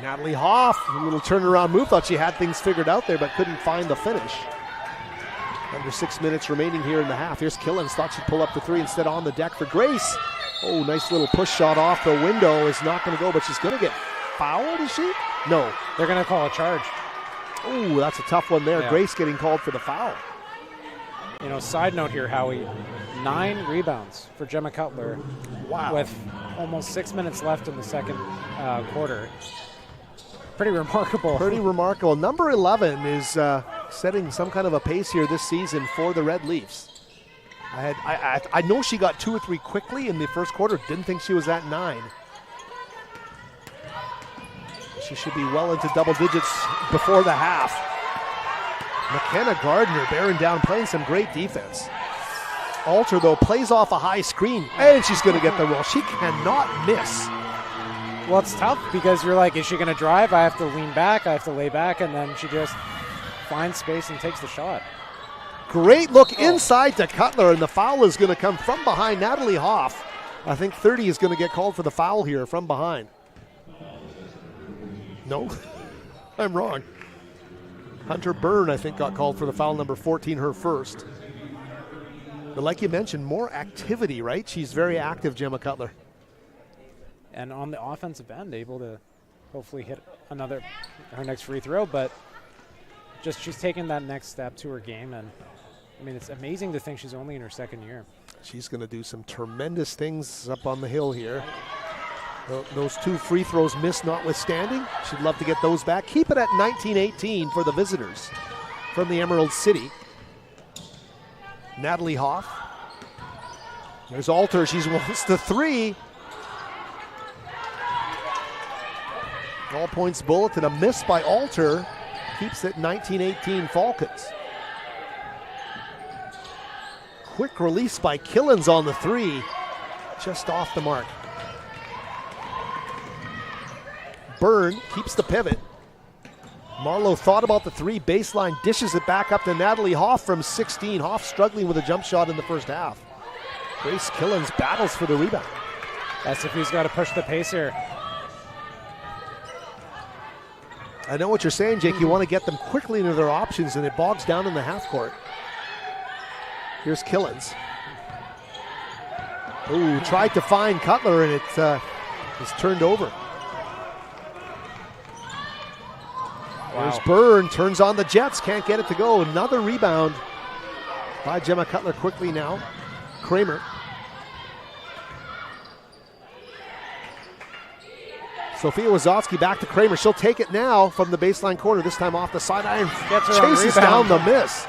S2: Natalie Hoff, a little turnaround move. Thought she had things figured out there, but couldn't find the finish. Under 6 minutes remaining here in the half. Here's Killens. Thought she'd pull up the 3, instead on the deck for Grace. Oh, nice little push shot off the window. Is not going to go, but she's going to get fouled, is she? No.
S3: They're going to call a charge.
S2: Oh, that's a tough one there. Yeah. Grace getting called for the foul.
S3: You know, side note here, Howie, 9 rebounds for Gemma Cutler.
S2: Wow.
S3: With almost 6 minutes left in the second quarter. Pretty remarkable.
S2: Pretty remarkable. Number 11 is setting some kind of a pace here this season for the Red Leafs. I know she got 2 or 3 quickly in the first quarter. Didn't think she was at 9. She should be well into double digits before the half. McKenna Gardner bearing down, playing some great defense. Alter, though, plays off a high screen, and she's going to get the roll. She cannot miss.
S3: Well, it's tough because you're like, is she going to drive? I have to lean back, I have to lay back, and then she just finds space and takes the shot.
S2: Great look inside to Cutler, and the foul is going to come from behind Natalie Hoff. I think 30 is going to get called for the foul here from behind. No, I'm wrong. Hunter Byrne, I think, got called for the foul, number 14, her first. But like you mentioned, more activity, right? She's very active, Gemma Cutler.
S3: And on the offensive end, able to hopefully hit her next free throw, but just she's taken that next step to her game, and I mean, it's amazing to think she's only in her second year. She's
S2: going to do some tremendous things up on the hill here. Those 2 free throws missed notwithstanding. She'd love to get those back. Keep it at 19-18 for the visitors from the Emerald City. Natalie Hoff. There's Alter. She wants the 3. All points bulletin. A miss by Alter keeps it 19-18 Falcons. Quick release by Killens on the 3. Just off the mark. Byrne keeps the pivot. Marlowe thought about the 3, baseline, dishes it back up to Natalie Hoff from 16. Hoff struggling with a jump shot in the first half. Grace Killens battles for the rebound.
S3: SFU's got to push the pace here.
S2: I know what you're saying, Jake. You want to get them quickly into their options, and it bogs down in the half court. Here's Killens. Ooh, tried to find Cutler, and it is turned over. Wow. There's Byrne, turns on the Jets, can't get it to go. Another rebound by Gemma Cutler quickly now. Kramer. Sophia Wazowski back to Kramer. She'll take it now from the baseline corner, this time off the sideline. Chases down the miss.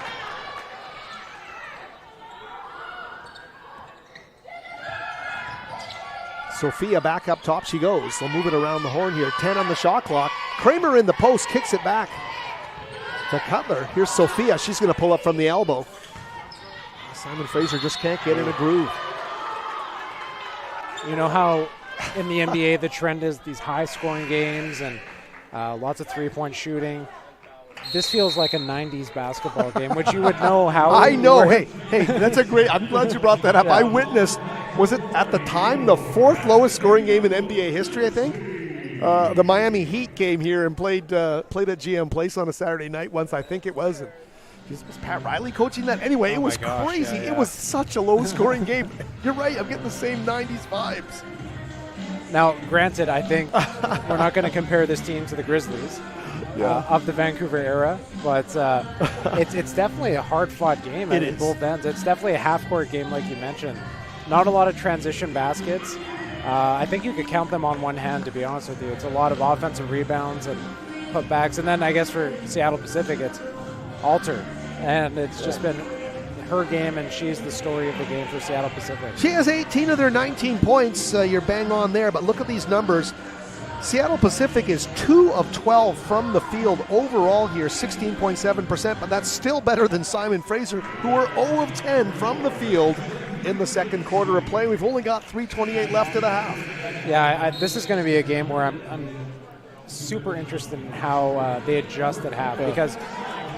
S2: Sophia back up top she goes. They'll move it around the horn here. 10 on the shot clock. Kramer in the post, kicks it back to Cutler. Here's Sophia. She's going to pull up from the elbow. Simon Fraser just can't get in a groove.
S3: You know how in the NBA the trend is these high-scoring games and lots of three-point shooting. This feels like a 90s basketball game, which you would know how.
S2: I know. Hey, that's a great. I'm glad you brought that up.
S3: Yeah.
S2: I witnessed, was it at the time the 4th lowest scoring game in NBA history, I think? The Miami Heat came here and played at GM Place on a Saturday night once, I think it was. And was Pat Riley coaching that? Anyway, it was crazy.
S3: Yeah.
S2: It was such a low scoring game. You're right. I'm getting the same 90s vibes.
S3: Now, granted, I think we're not going to compare this team to the Grizzlies of the Vancouver era, but it's definitely a hard-fought game at both ends. It's definitely a half-court game, like you mentioned. Not a lot of transition baskets. I think you could count them on one hand, to be honest with you. It's a lot of offensive rebounds and putbacks. And then I guess for Seattle Pacific, it's Alter. And it's just been her game, and she's the story of the game for Seattle Pacific.
S2: She has 18 of their 19 points. You're bang on there, but look at these numbers. Seattle Pacific is 2 of 12 from the field overall here, 16.7%, but that's still better than Simon Fraser, who are 0 of 10 from the field in the second quarter of play. We've only got 3:28 left in the half.
S3: Yeah, this is going to be a game where I'm super interested in how they adjust at half, because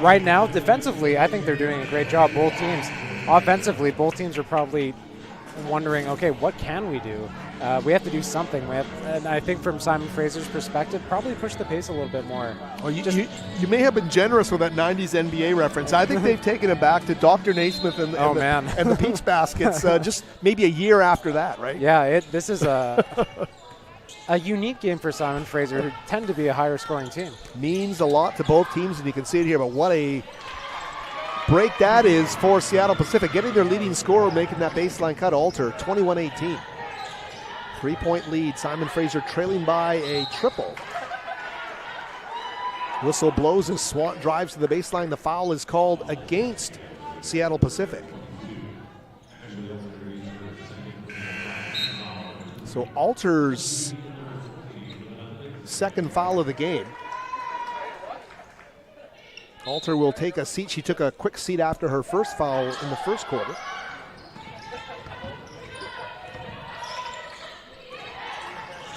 S3: right now, defensively, I think they're doing a great job, both teams. Offensively, both teams are probably wondering, okay, what can we do? We have to do something. And I think from Simon Fraser's perspective, probably push the pace a little bit more.
S2: Well, you may have been generous with that 90s NBA reference. I think they've taken it back to Dr. Naismith and the Peach Baskets just maybe a year after that, right?
S3: Yeah, this is a unique game for Simon Fraser, who tend to be a higher scoring team.
S2: Means a lot to both teams, and you can see it here, but what a break that is for Seattle Pacific, getting their leading scorer, making that baseline cut. Alter, 21-18. 3-point lead. Simon Fraser trailing by a triple. Whistle blows as Swant drives to the baseline. The foul is called against Seattle Pacific. So Alter's second foul of the game. Alter will take a seat. She took a quick seat after her first foul in the first quarter.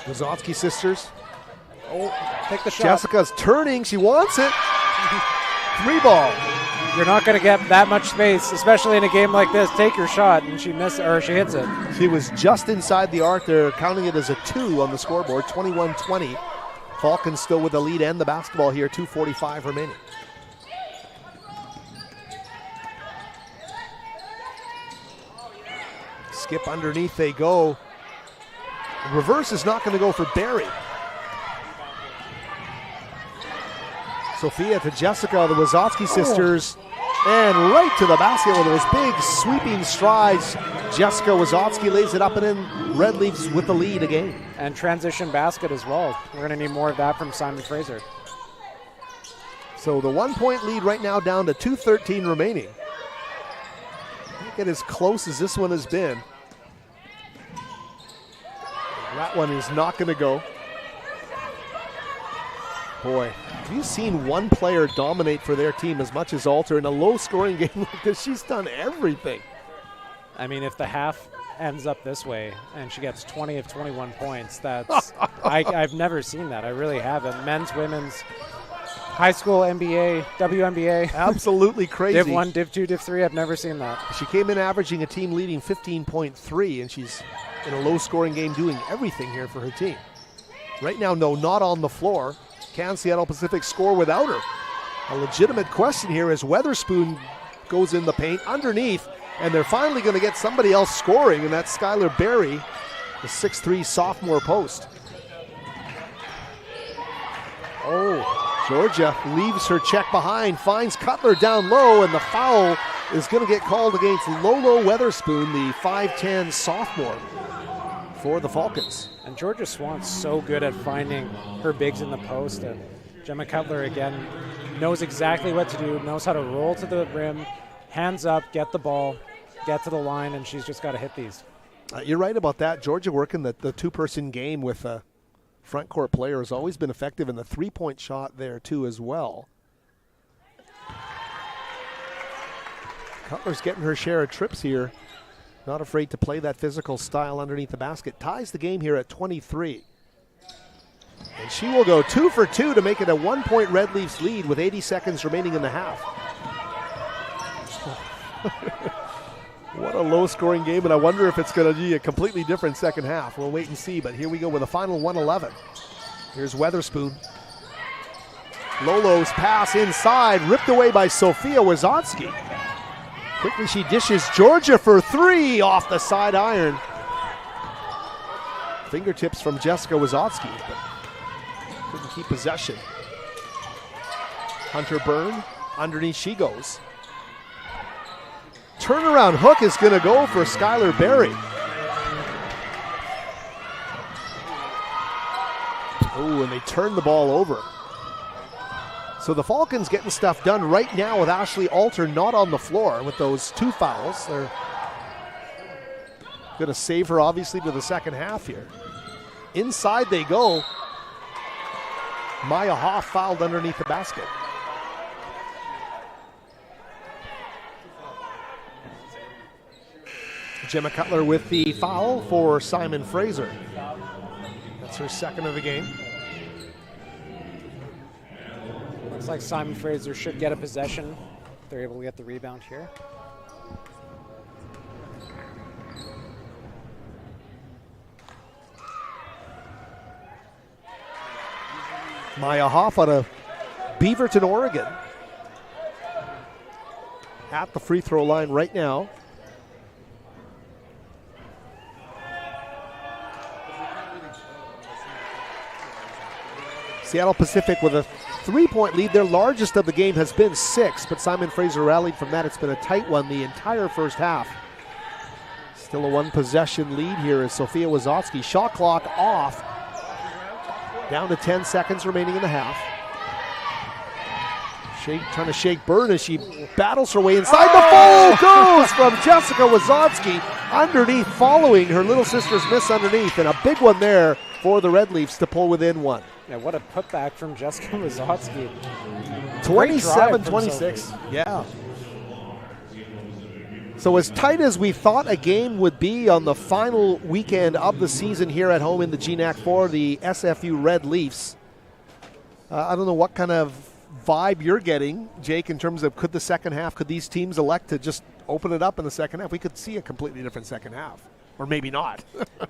S2: Wazowski sisters.
S3: Oh, take the shot.
S2: Jessica's turning. She wants it. 3 ball.
S3: You're not going to get that much space, especially in a game like this. Take your shot, and she hits it.
S2: She was just inside the arc. They're counting it as a 2 on the scoreboard. 21-20. Falcons still with the lead and the basketball here. 2:45 remaining. Skip underneath they go. Reverse is not going to go for Barry. Sophia to Jessica, the Wazowski sisters, and right to the basket with those big sweeping strides. Jessica Wazowski lays it up and in. Red Leafs with the lead again.
S3: And transition basket as well. We're going to need more of that from Simon Fraser.
S2: So the 1-point lead right now down to 2:13 remaining. Get as close as this one has been. That one is not going to go. Boy, have you seen one player dominate for their team as much as Alter in a low-scoring game like this? She's done everything.
S3: I mean, if the half ends up this way and she gets 20 of 21 points, that's I've never seen that. I really haven't. Men's, women's, high school, NBA, WNBA.
S2: Absolutely crazy.
S3: Div 1, Div 2, Div 3, I've never seen that.
S2: She came in averaging a team leading 15.3, and she's in a low-scoring game doing everything here for her team. Right now, no, not on the floor. Can Seattle Pacific score without her? A legitimate question here as Weatherspoon goes in the paint underneath, and they're finally going to get somebody else scoring, and that's Skylar Berry, the 6'3 sophomore post. Oh, Georgia leaves her check behind, finds Cutler down low, and the foul is going to get called against Lolo Weatherspoon, the 5'10 sophomore for the Falcons.
S3: And Georgia Swant's so good at finding her bigs in the post. And Gemma Cutler, again, knows exactly what to do, knows how to roll to the rim, hands up, get the ball, get to the line, and she's just got to hit these.
S2: You're right about that. Georgia working the two-person game with a front court player has always been effective, in the three-point shot there too as well. Cutler's getting her share of trips here. Not afraid to play that physical style underneath the basket. Ties the game here at 23. And she will go 2 for 2 to make it a 1-point Red Leafs lead with 80 seconds remaining in the half. What a low-scoring game, and I wonder if it's going to be a completely different second half. We'll wait and see, but here we go with a final 111. Here's Weatherspoon. Lolo's pass inside, ripped away by Sophia Wazowski. Quickly she dishes Georgia for 3 off the side iron. Fingertips from Jessica Wazowski, but couldn't keep possession. Hunter Byrne, underneath she goes. Turnaround hook is going to go for Skylar Berry. Oh, and they turn the ball over. So the Falcons getting stuff done right now with Ashley Alter not on the floor with those 2 fouls. They're going to save her obviously to the second half here. Inside they go. Maya Hoff fouled underneath the basket. Gemma Cutler with the foul for Simon Fraser. That's her second of the game.
S3: Looks like Simon Fraser should get a possession. They're able to get the rebound here.
S2: Maya Hoff out of Beaverton, Oregon. At the free throw line right now. Seattle Pacific with a 3-point lead. Their largest of the game has been 6, but Simon Fraser rallied from that. It's been a tight one the entire first half. Still a 1-possession lead here as Sophia Wazowski. Shot clock off. Down to 10 seconds remaining in the half. Trying to shake Byrne as she battles her way inside. The fall goes from Jessica Wazowski underneath, following her little sister's miss underneath, and a big one there for the Red Leafs to pull within 1.
S3: Yeah, what a putback from Jessica Wazowski.
S2: 27-26. Yeah. So as tight as we thought a game would be on the final weekend of the season here at home in the GNAC for the SFU Red Leafs. I don't know what kind of vibe you're getting, Jake, in terms of could these teams elect to just open it up in the second half? We could see a completely different second half. Or maybe not.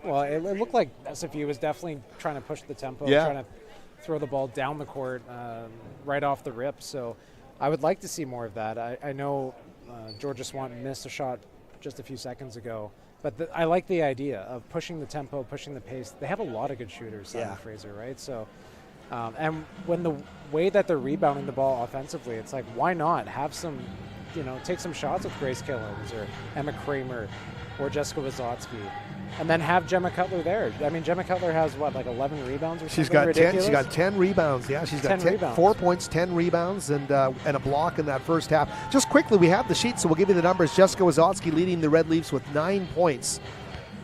S3: Well, it looked like SFU was definitely trying to push the tempo, trying to throw the ball down the court right off the rip. So I would like to see more of that. I know Georgia Swanton missed a shot just a few seconds ago, but I like the idea of pushing the tempo, pushing the pace. They have a lot of good shooters, Simon Fraser, right? So, and when the way that they're rebounding the ball offensively, it's like, why not have some, take some shots with Grace Killens or Emma Kramer or Jessica Wazowski, and then have Gemma Cutler there. I mean, Gemma Cutler has, 11 rebounds or something ridiculous?
S2: She's got 10 rebounds. Yeah, she's got 4 points, 10 rebounds, and a block in that first half. Just quickly, we have the sheet, so we'll give you the numbers. Jessica Wazowski leading the Red Leafs with 9 points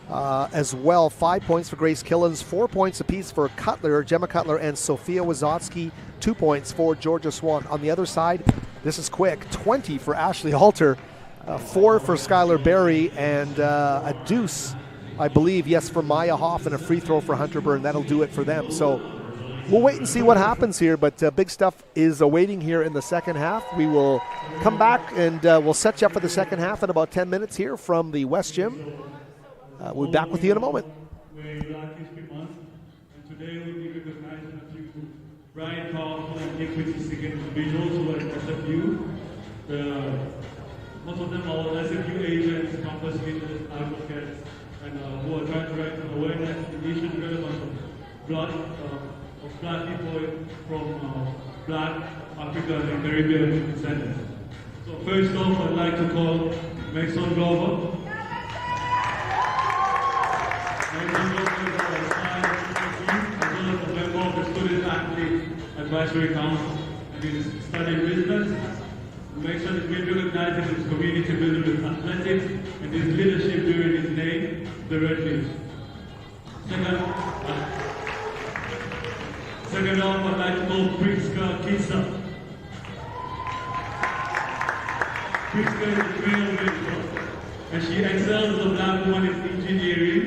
S2: as well. 5 points for Grace Killens, 4 points apiece for Cutler, Gemma Cutler, and Sophia Wazowski. 2 points for Georgia Swan. On the other side, this is quick, 20 for Ashley Halter. 4 for Skylar Berry, and a deuce, I believe, for Maya Hoff, and a free throw for Hunter Byrne. That'll do it for them. So we'll wait and see what happens here, but big stuff is awaiting here in the second half. We will come back and we'll set you up for the second half in about 10 minutes here from the West Gym. We'll be back with you in a moment.
S1: Today we'll be recognizing a few bright, powerful, and equity-seeking individuals who are in SFU. Most of them are SFU agents, campus leaders, advocates, and who are trying to raise awareness in issues relevant of black people from Black, African, and Caribbean descendants. So first off, I'd like to call Mason Glover. Mason Glover is as well as a member of the Student Athlete Advisory Council, and he's studying business. Mason has been recognized in his community building with athletics and his leadership during his name
S5: the Red Leafs. Second off, I'd like to call Priska Kisa. Priska is a trailblazer, and she excels as a black woman in engineering,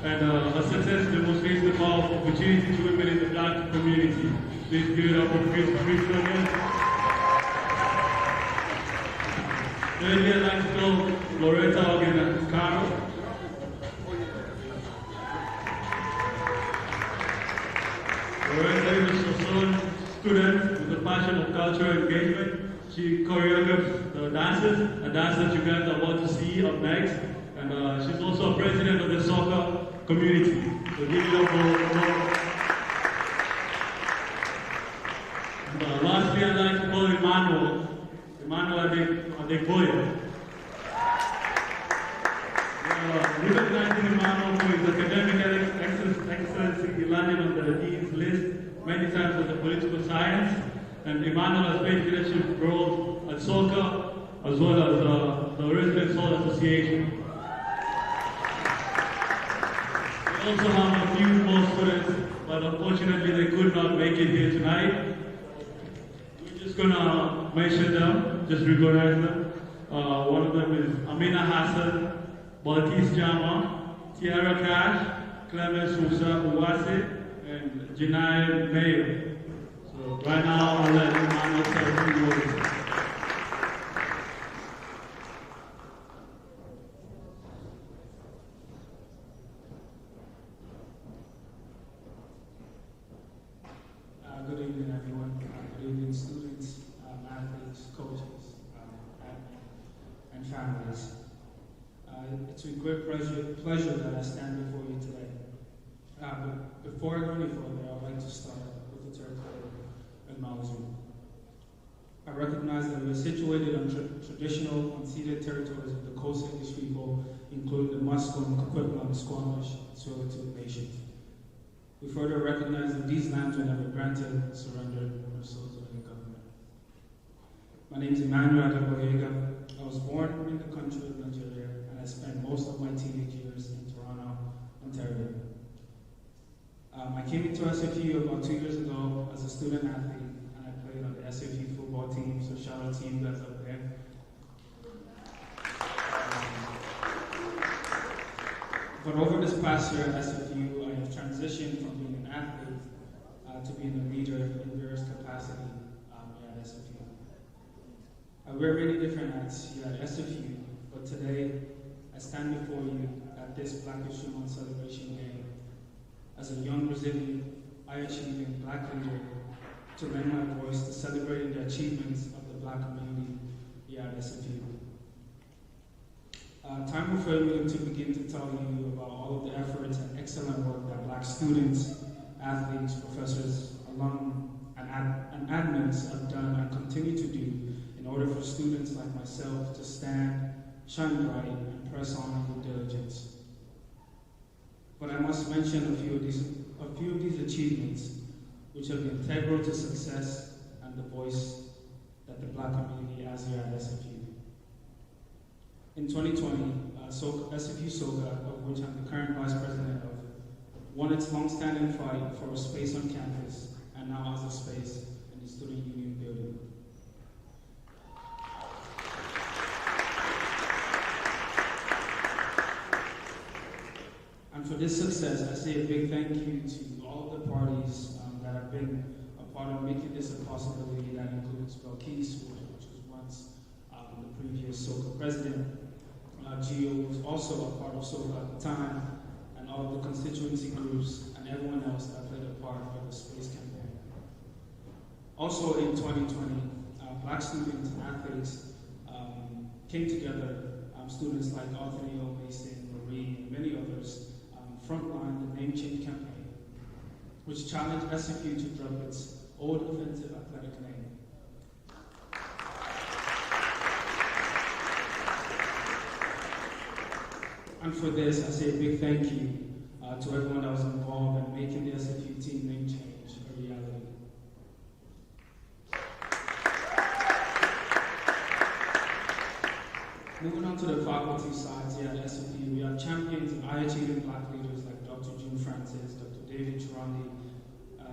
S5: and her success demonstrates the power of opportunity to women in the black community. Please give it up for Priska again. Thirdly, I'd like to call Loretta again, Carol. Loretta is a Soson student with a passion of cultural engagement. She choreographs the dances, a dance that you guys are about to see up next. And she's also a president of the soccer community. So give it up for And lastly, I'd like to call Emmanuel Adekoya. Recognizing Emmanuel for his academic excellence, he landed on the Dean's list many times as a political science, and Emmanuel has played leadership roles at soccer as well as the Resident Soul Association. We also have a few more students, but unfortunately they could not make it here tonight. We're just gonna mention them, just recognize them. One of them is Amina Hassan, Balkis Jama, Tiara Cash, Clemens Musa Uwase, and Janai Mayo. So right now I'll let Emmanuel say a few words.
S6: Good evening, everyone. Good evening, students, athletes, coaches, and families. It's with great pleasure that I stand before you today. But before I go any further, I'd like to start with a territorial acknowledgement. I recognize that we are situated on traditional unceded territories of the Coast Salish people, including the Musqueam, Coquitlam, Squamish, and Tsleil-Waututh nations. We further recognize that these lands were never granted, surrendered, or sold to any government. My name is Emmanuel Adekoya. I was born in the country of Nigeria, and I spent most of my teenage years in Toronto, Ontario. I came into SFU about 2 years ago as a student athlete, and I played on the SFU football team, so shout out to you guys up there. But over this past year at SFU, I have transitioned from being an athlete to being a leader in various capacities here at SFU. I wear many different hats here at SFU, but today I stand before you at this Black History Month celebration day as a young, resilient, eye-achieving Black leader to lend my voice to celebrating the achievements of the Black community here at SFU. Time will fail me to begin to tell you about all of the efforts and excellent work that Black students, athletes, professors, alum, and admins have done and continue to do in order for students like myself to stand, shine bright, and press on with diligence. But I must mention a few of these achievements which have been integral to success and the voice that the Black community has here at SFU. In 2020, SFU SOCA, of which I'm the current vice president of, won its long-standing fight for a space on campus and now has a space in the Student Union building. And for this success, I say a big thank you to all of the parties that have been a part of making this a possibility. That includes Balkis, which was once the previous SOCA president. Gio was also a part of SOCA at the time, and all of the constituency groups and everyone else that played a part for the space campaign. Also in 2020, Black students and athletes came together, students like Anthony, Mason, Marie, and many others, frontline the name change campaign, which challenged SFU to drop its old offensive athletic name. And for this, I say a big thank you to everyone that was involved in making the SFU team name change a reality. Moving on to to the faculty sides here at SFU, we have champions and high-achieving Black leaders like Dr. June Francis, Dr. David Chirondi,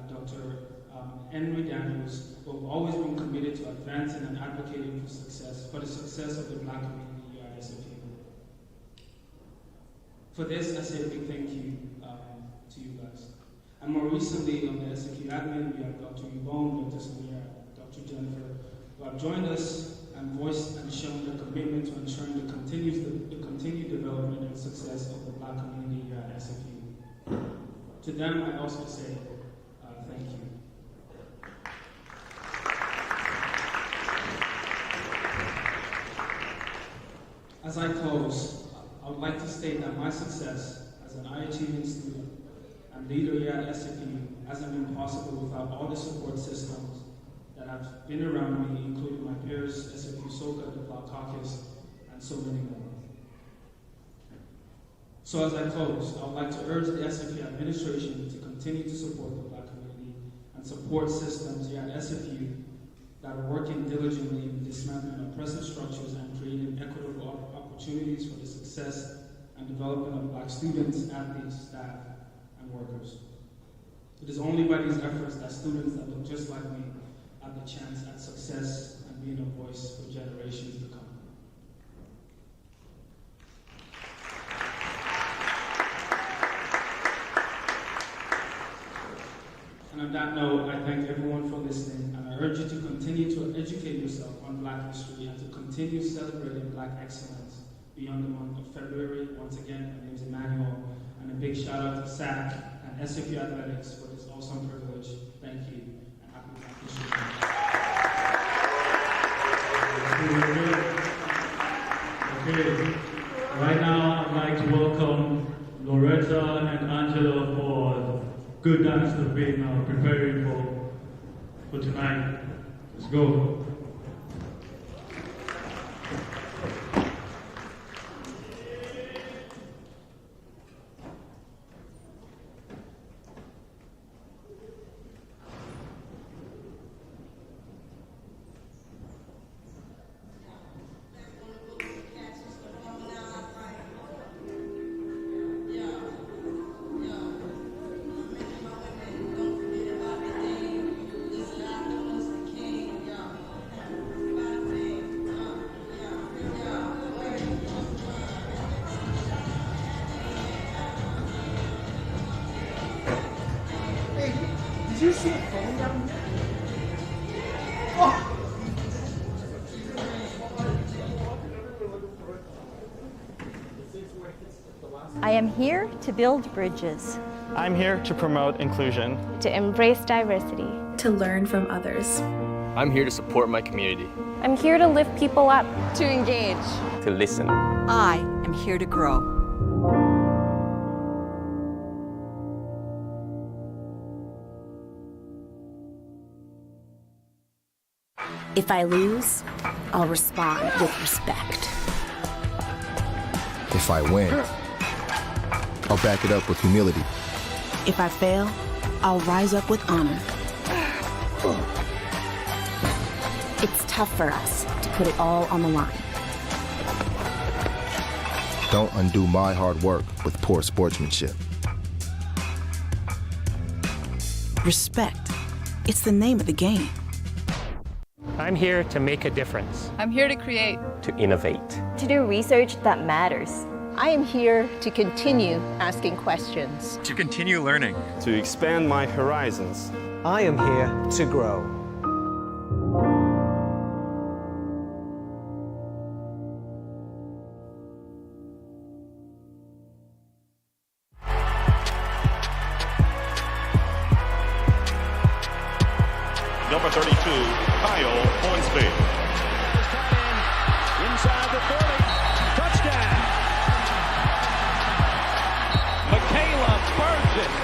S6: Dr. Henry Daniels, who have always been committed to advancing and advocating for the success of the Black community here at SFU. For this, I say a big thank you to you guys. And more recently, on the SFU admin, we have Dr. Yvonne, Dr. Samira, Dr. Jennifer, who have joined us and voiced and shown their commitment to ensuring the continued development and success of the Black community here at SFU. To them, I also say thank you. As I close, I would like to state that my success as an high-achieving student and leader here at SFU hasn't been possible without all the support systems that have been around me, including my peers, SFU SOCA, the Black Caucus, and so many more. So as I close, I would like to urge the SFU administration to continue to support the Black community and support systems here at SFU that are working diligently in dismantling oppressive structures and creating equitable opportunities for the success and development of Black students, athletes, staff, and workers. It is only by these efforts that students that look just like me have the chance at success and being a voice for generations to come. And on that note, I thank everyone for listening, and I urge you to continue to educate yourself on Black history and to continue celebrating Black excellence beyond the month of February. Once again, my name is Emmanuel, and a big shout out to SAC and SFU Athletics for this awesome privilege. Thank you, and happy Black History Month.
S5: Okay, right now I'd like to welcome Loretta and Angela for the good dance they've been preparing for tonight. Let's go.
S2: Did you see a phone down there? Oh.
S7: I am here to build bridges,
S8: I'm here to promote inclusion,
S9: to embrace diversity,
S10: to learn from others.
S11: I'm here to support my community.
S9: I'm here to lift people up,
S12: to engage,
S11: to listen.
S12: I am here to grow.
S10: If I lose, I'll respond with respect.
S13: If I win, I'll back it up with humility.
S10: If I fail, I'll rise up with honor. It's tough for us to put it all on the line.
S13: Don't undo my hard work with poor sportsmanship.
S10: Respect. It's the name of the game.
S14: I'm here to make a difference.
S12: I'm here to create.
S11: To innovate.
S9: to do research that matters.
S15: I am here to continue asking questions.
S16: To continue learning.
S17: To expand my horizons.
S18: I am here to grow.
S1: Number 32, Kyle Hornsby.
S19: Inside the 30. Touchdown. Michaela Burgess.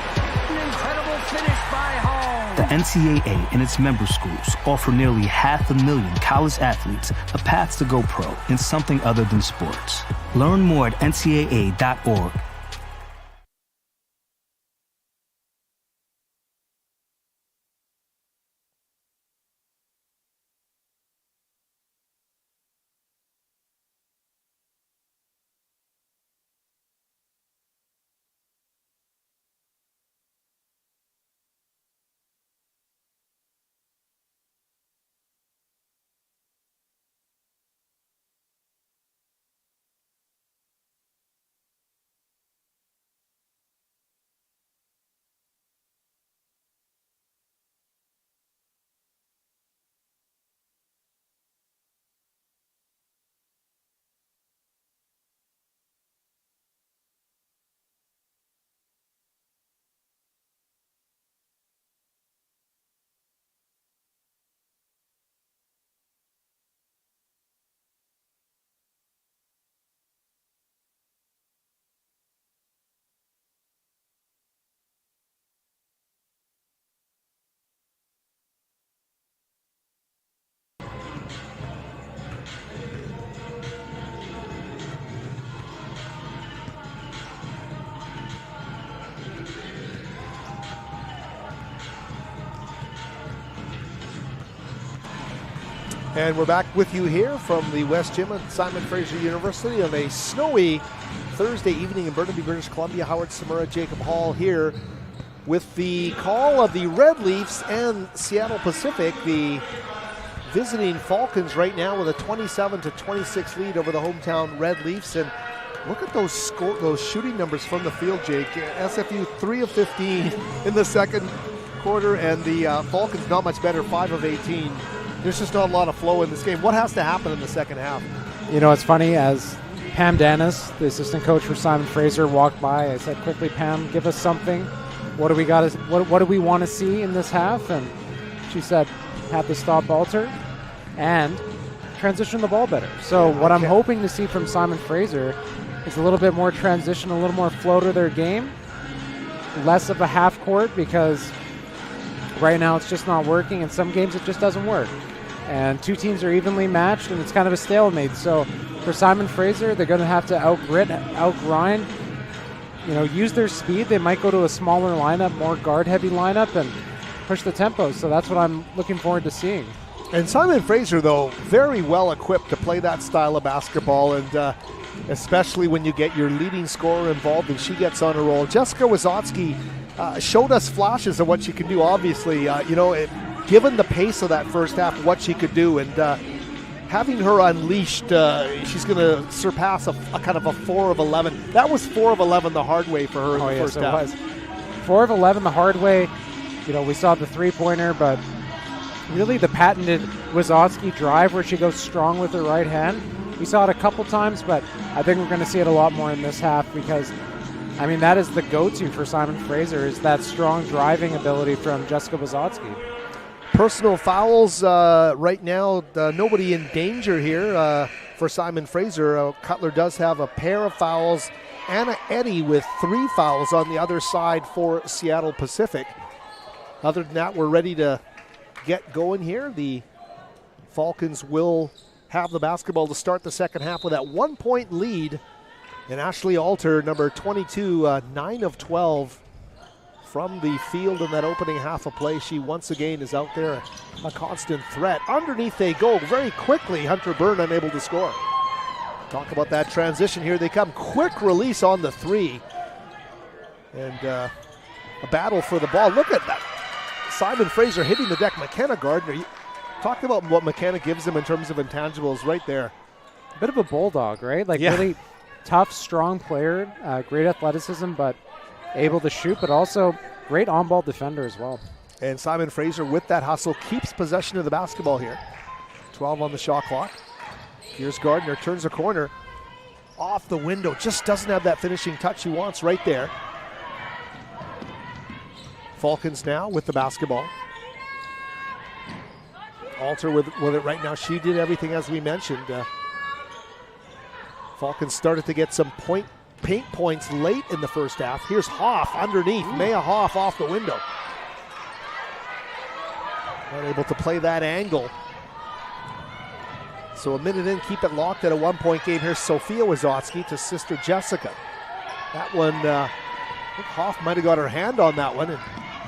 S20: An incredible finish by Hall.
S21: The NCAA and its member schools offer nearly 500,000 college athletes a path to go pro in something other than sports. Learn more at ncaa.org.
S2: And we're back with you here from the West Gym at Simon Fraser University on a snowy Thursday evening in Burnaby, British Columbia. Howard Samura, Jacob Hall here with the call of the Red Leafs and Seattle Pacific, the visiting Falcons right now with a 27-26 lead over the hometown Red Leafs. And look at those shooting numbers from the field, Jake. SFU 3 of 15 in the second quarter, and the Falcons not much better, 5 of 18. There's just not a lot of flow in this game. What has to happen in the second half?
S3: You know, it's funny, as Pam Danis, the assistant coach for Simon Fraser, walked by, I said, quickly, Pam, give us something. What do we got? What do we want to see in this half? And she said, have to stop Alter and transition the ball better. So what I'm hoping to see from Simon Fraser is a little bit more transition, a little more flow to their game, less of a half court, because right now it's just not working. In some games it just doesn't work. And two teams are evenly matched, and it's kind of a stalemate. So for Simon Fraser, they're going to have to outgrit, outgrind, use their speed. They might go to a smaller lineup, more guard-heavy lineup, and push the tempo. So that's what I'm looking forward to seeing.
S2: And Simon Fraser, though, very well equipped to play that style of basketball, and especially when you get your leading scorer involved and she gets on a roll. Jessica Wazotsky showed us flashes of what she can do, obviously. Given the pace of that first half, what she could do, and having her unleashed, she's going to surpass a kind of a 4 of 11. That was 4 of 11 the hard way for her in the first half.
S3: It was 4 of 11 the hard way. We saw the three-pointer, but really the patented Wazotsky drive where she goes strong with her right hand. We saw it a couple times, but I think we're going to see it a lot more in this half, because that is the go-to for Simon Fraser, is that strong driving ability from Jessica Wazotsky.
S2: Personal fouls right now, nobody in danger here for Simon Fraser. Cutler does have a pair of fouls. Anna Eddy with 3 fouls on the other side for Seattle Pacific. Other than that, we're ready to get going here. The Falcons will have the basketball to start the second half with that 1-point lead. And Ashley Alter, number 22, 9 of 12 from the field in that opening half of play. She once again is out there, a constant threat. Underneath they go very quickly. Hunter Byrne unable to score. Talk about that transition. Here they come. Quick release on the 3. And a battle for the ball. Look at that. Simon Fraser hitting the deck. McKenna Gardner. Talk about what McKenna gives them in terms of intangibles right there.
S3: A bit of a bulldog, right? Really tough, strong player, great athleticism, but able to shoot, but also great on-ball defender as well.
S2: And Simon Fraser, with that hustle, keeps possession of the basketball here. 12 on the shot clock. Here's Gardner, turns a corner. Off the window, just doesn't have that finishing touch he wants right there. Falcons now with the basketball. Alter with it right now. She did everything as we mentioned. Falcons started to get some paint points late in the first half. Here's Hoff underneath. Maya Hoff off the window. Not able to play that angle. So a minute in, keep it locked at a 1-point game. Here's Sophia Wazotsky to sister Jessica. That one, I think Hoff might have got her hand on that one. And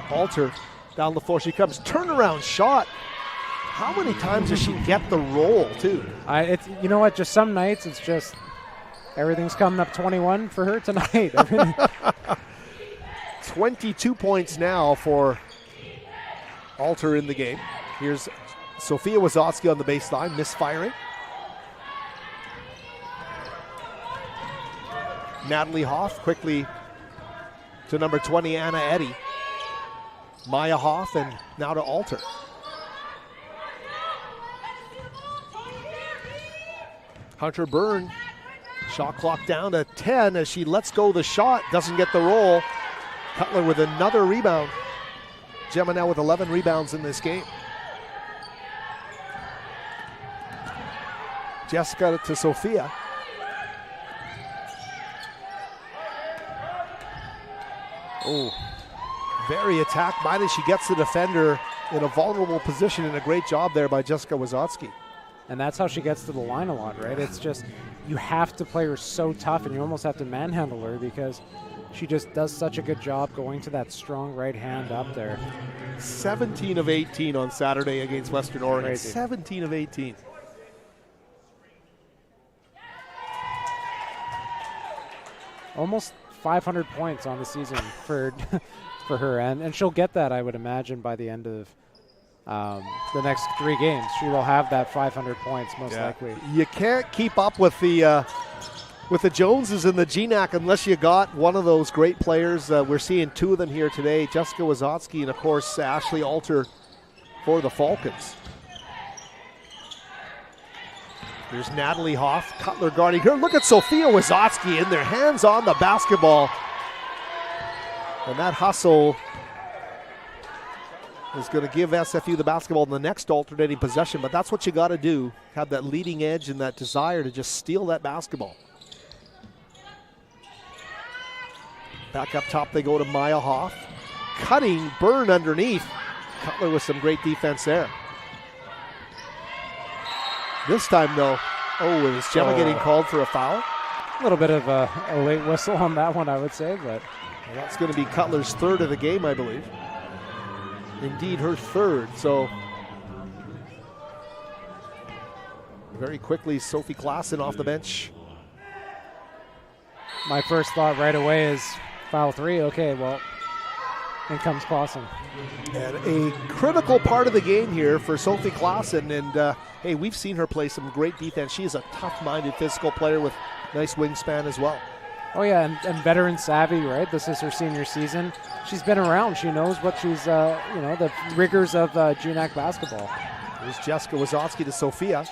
S2: Alter down the floor she comes. Turnaround shot. How many times does she get the roll, too?
S3: You know what? Just some nights it's just everything's coming up 21 for her tonight.
S2: 22 points now for Alter in the game. Here's Sophia Wazotsky on the baseline, misfiring. Natalie Hoff quickly to number 20, Anna Eddy. Maya Hoff, and now to Alter. Hunter Byrne, shot clock down to 10 as she lets go the shot, doesn't get the roll. Cutler with another rebound. Gemma now with 11 rebounds in this game. Jessica to Sophia. Oh, very attack-minded. She gets the defender in a vulnerable position, and a great job there by Jessica Wazotsky.
S3: And that's how she gets to the line a lot, right? It's just you have to play her so tough, and you almost have to manhandle her because she just does such a good job going to that strong right hand up there.
S2: 17 of 18 on Saturday against Western Oregon.
S3: Crazy.
S2: 17 of 18.
S3: Almost 500 points on the season for her, and she'll get that, I would imagine, by the end of the next 3 games. She will have that 500 points most likely.
S2: You can't keep up with the Joneses in the GNAC unless you got one of those great players. We're seeing 2 of them here today, Jessica Wazotsky and, of course, Ashley Alter for the Falcons. There's Natalie Hoff, Cutler guarding her. Look at Sophia Wazotsky in there, hands on the basketball. And that hustle is going to give SFU the basketball in the next alternating possession, but that's what you got to do, have that leading edge and that desire to just steal that basketball. Back up top they go to Maya Hoff. Cutting, burn underneath. Cutler with some great defense there. This time, though, is Gemma getting called for a foul?
S3: A little bit of a late whistle on that one, I would say, but
S2: that's going to be Cutler's 3rd of the game, I believe. Indeed, her 3rd. So very quickly, Sophie Klassen off the bench.
S3: My first thought right away is foul 3. Okay, well, in comes Klassen.
S2: And a critical part of the game here for Sophie Klassen. And, hey, we've seen her play some great defense. She is a tough-minded physical player with nice wingspan as well.
S3: Oh, yeah, and veteran savvy, right? This is her senior season. She's been around. She knows what she's, the rigors of GNAC basketball.
S2: There's Jessica Wazotsky to Sophia.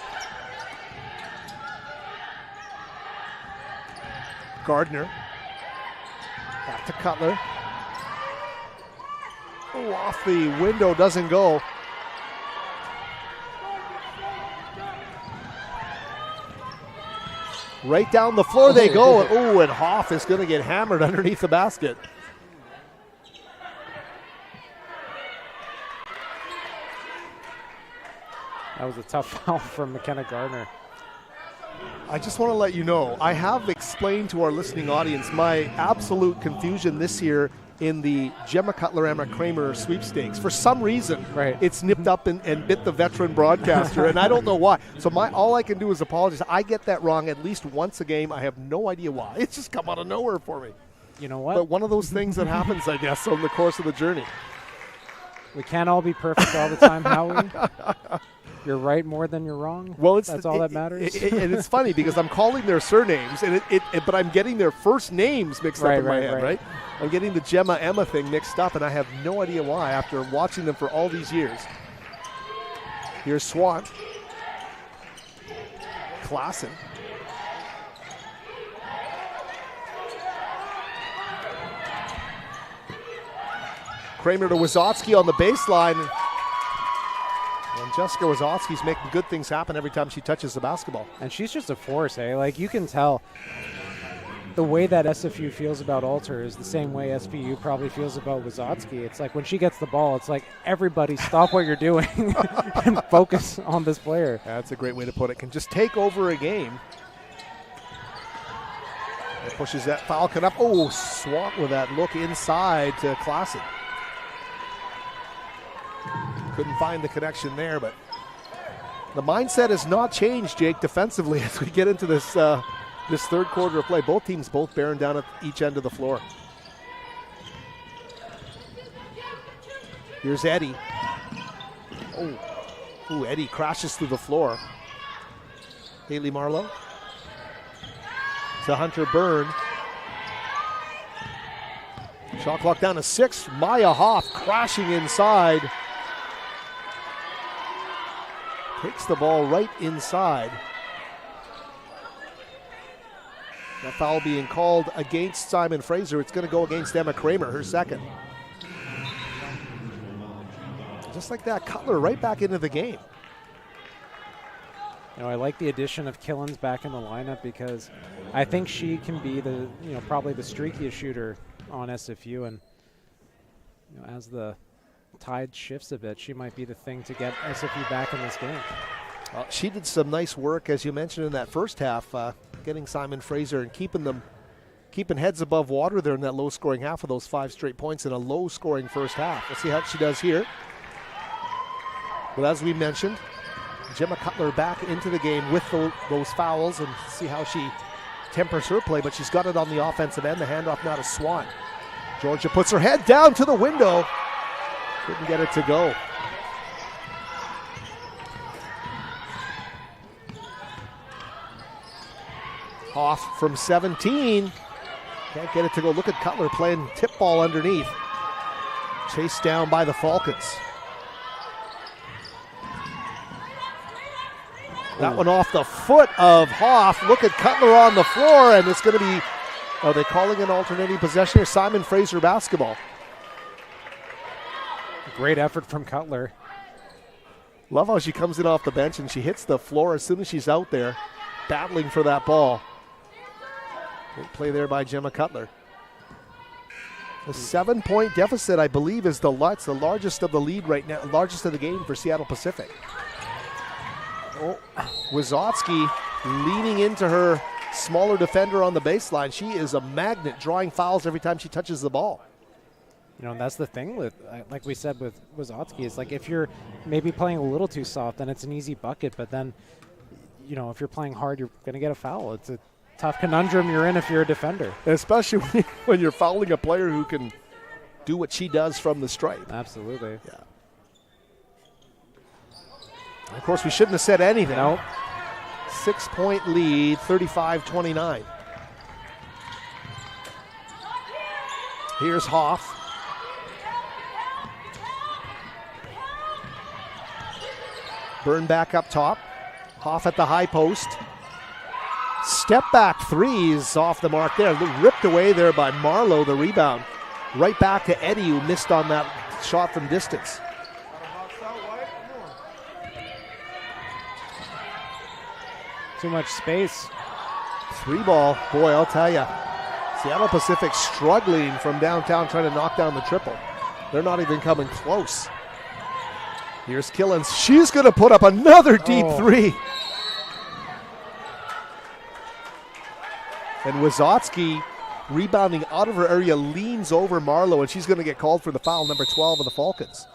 S2: Gardner. Back to Cutler. Oh, off the window, doesn't go. Right down the floor they go. Oh, and Hoff is going to get hammered underneath the basket.
S3: That was a tough foul from McKenna Gardner.
S2: I just want to let you know, I have explained to our listening audience my absolute confusion this year in the Gemma Cutler, Emma Kramer sweepstakes. For some reason, it's nipped up and bit the veteran broadcaster, and I don't know why. So all I can do is apologize. I get that wrong at least once a game. I have no idea why. It's just come out of nowhere for me.
S3: You know what?
S2: But one of those things that happens, I guess, over the course of the journey.
S3: We can't all be perfect all the time, Howie. You're right more than you're wrong.
S2: Well,
S3: that's all that matters.
S2: And it's funny because I'm calling their surnames, but I'm getting their first names mixed up in my head, right? I'm getting the Gemma Emma thing mixed up, and I have no idea why after watching them for all these years. Here's Swan. Klassen. Kramer to Wazotsky on the baseline. And Jessica Wazotsky's making good things happen every time she touches the basketball.
S3: And she's just a force, eh? Like, you can tell the way that SFU feels about Alter is the same way SPU probably feels about Wazotsky. It's like when she gets the ball, it's like, everybody stop what you're doing and focus on this player.
S2: That's a great way to put it. Can just take over a game. It pushes that Falcon up. Oh, Swat with that look inside to Klassen. Couldn't find the connection there, but the mindset has not changed, Jake, defensively as we get into this this third quarter of play. Both teams bearing down at each end of the floor. Here's Eddie. Oh, Eddie crashes through the floor. Haley Marlowe to Hunter Byrne. Shot clock down to 6. Maya Hoff crashing inside. Takes the ball right inside. The foul being called against Simon Fraser. It's going to go against Emma Kramer, her second. Just like that, Cutler right back into the game.
S3: You know, I like the addition of Killens back in the lineup because I think she can be the, probably the streakiest shooter on SFU, and as the tide shifts a bit, she might be the thing to get SFU back in this game.
S2: She did some nice work, as you mentioned, in that first half, getting Simon Fraser and keeping heads above water there in that low-scoring half of those 5 straight points in a low-scoring first half. We'll see how she does here. But as we mentioned, Gemma Cutler back into the game with those fouls, and see how she tempers her play, but she's got it on the offensive end. The handoff now to Swan. Georgia puts her head down to the window. Couldn't get it to go. Hoff from 17. Can't get it to go. Look at Cutler playing tip ball underneath. Chased down by the Falcons. That one off the foot of Hoff. Look at Cutler on the floor, and it's going to be, are they calling an alternating possession or Simon Fraser basketball?
S3: Great effort from Cutler.
S2: Love how she comes in off the bench and she hits the floor as soon as she's out there, battling for that ball. Great play there by Gemma Cutler. The 7-point deficit, I believe, is the largest of the lead right now, largest of the game for Seattle Pacific. Oh, Wizotsky leaning into her smaller defender on the baseline. She is a magnet, drawing fouls every time she touches the ball.
S3: You know, and that's the thing with, like we said with Wizotsky, is like if you're maybe playing a little too soft, then it's an easy bucket. But then, you know, if you're playing hard, you're going to get a foul. It's a tough conundrum you're in if you're a defender.
S2: Especially when you're fouling a player who can do what she does from the stripe.
S3: Absolutely.
S2: Yeah. Of course, we shouldn't have said anything.
S3: Nope.
S2: 6-point lead, 35-29. Here's Hoff. Burn back up top. Hoff at the high post. Step back threes off the mark there. Ripped away there by Marlowe, the rebound. Right back to Eddie, who missed on that shot from distance.
S3: Too much space.
S2: 3-ball. Boy, I'll tell you. Seattle Pacific struggling from downtown trying to knock down the triple. They're not even coming close. Here's Killens. She's going to put up another deep three. And Wizotsky, rebounding out of her area, leans over Marlowe, and she's going to get called for the foul, number 12 of the Falcons.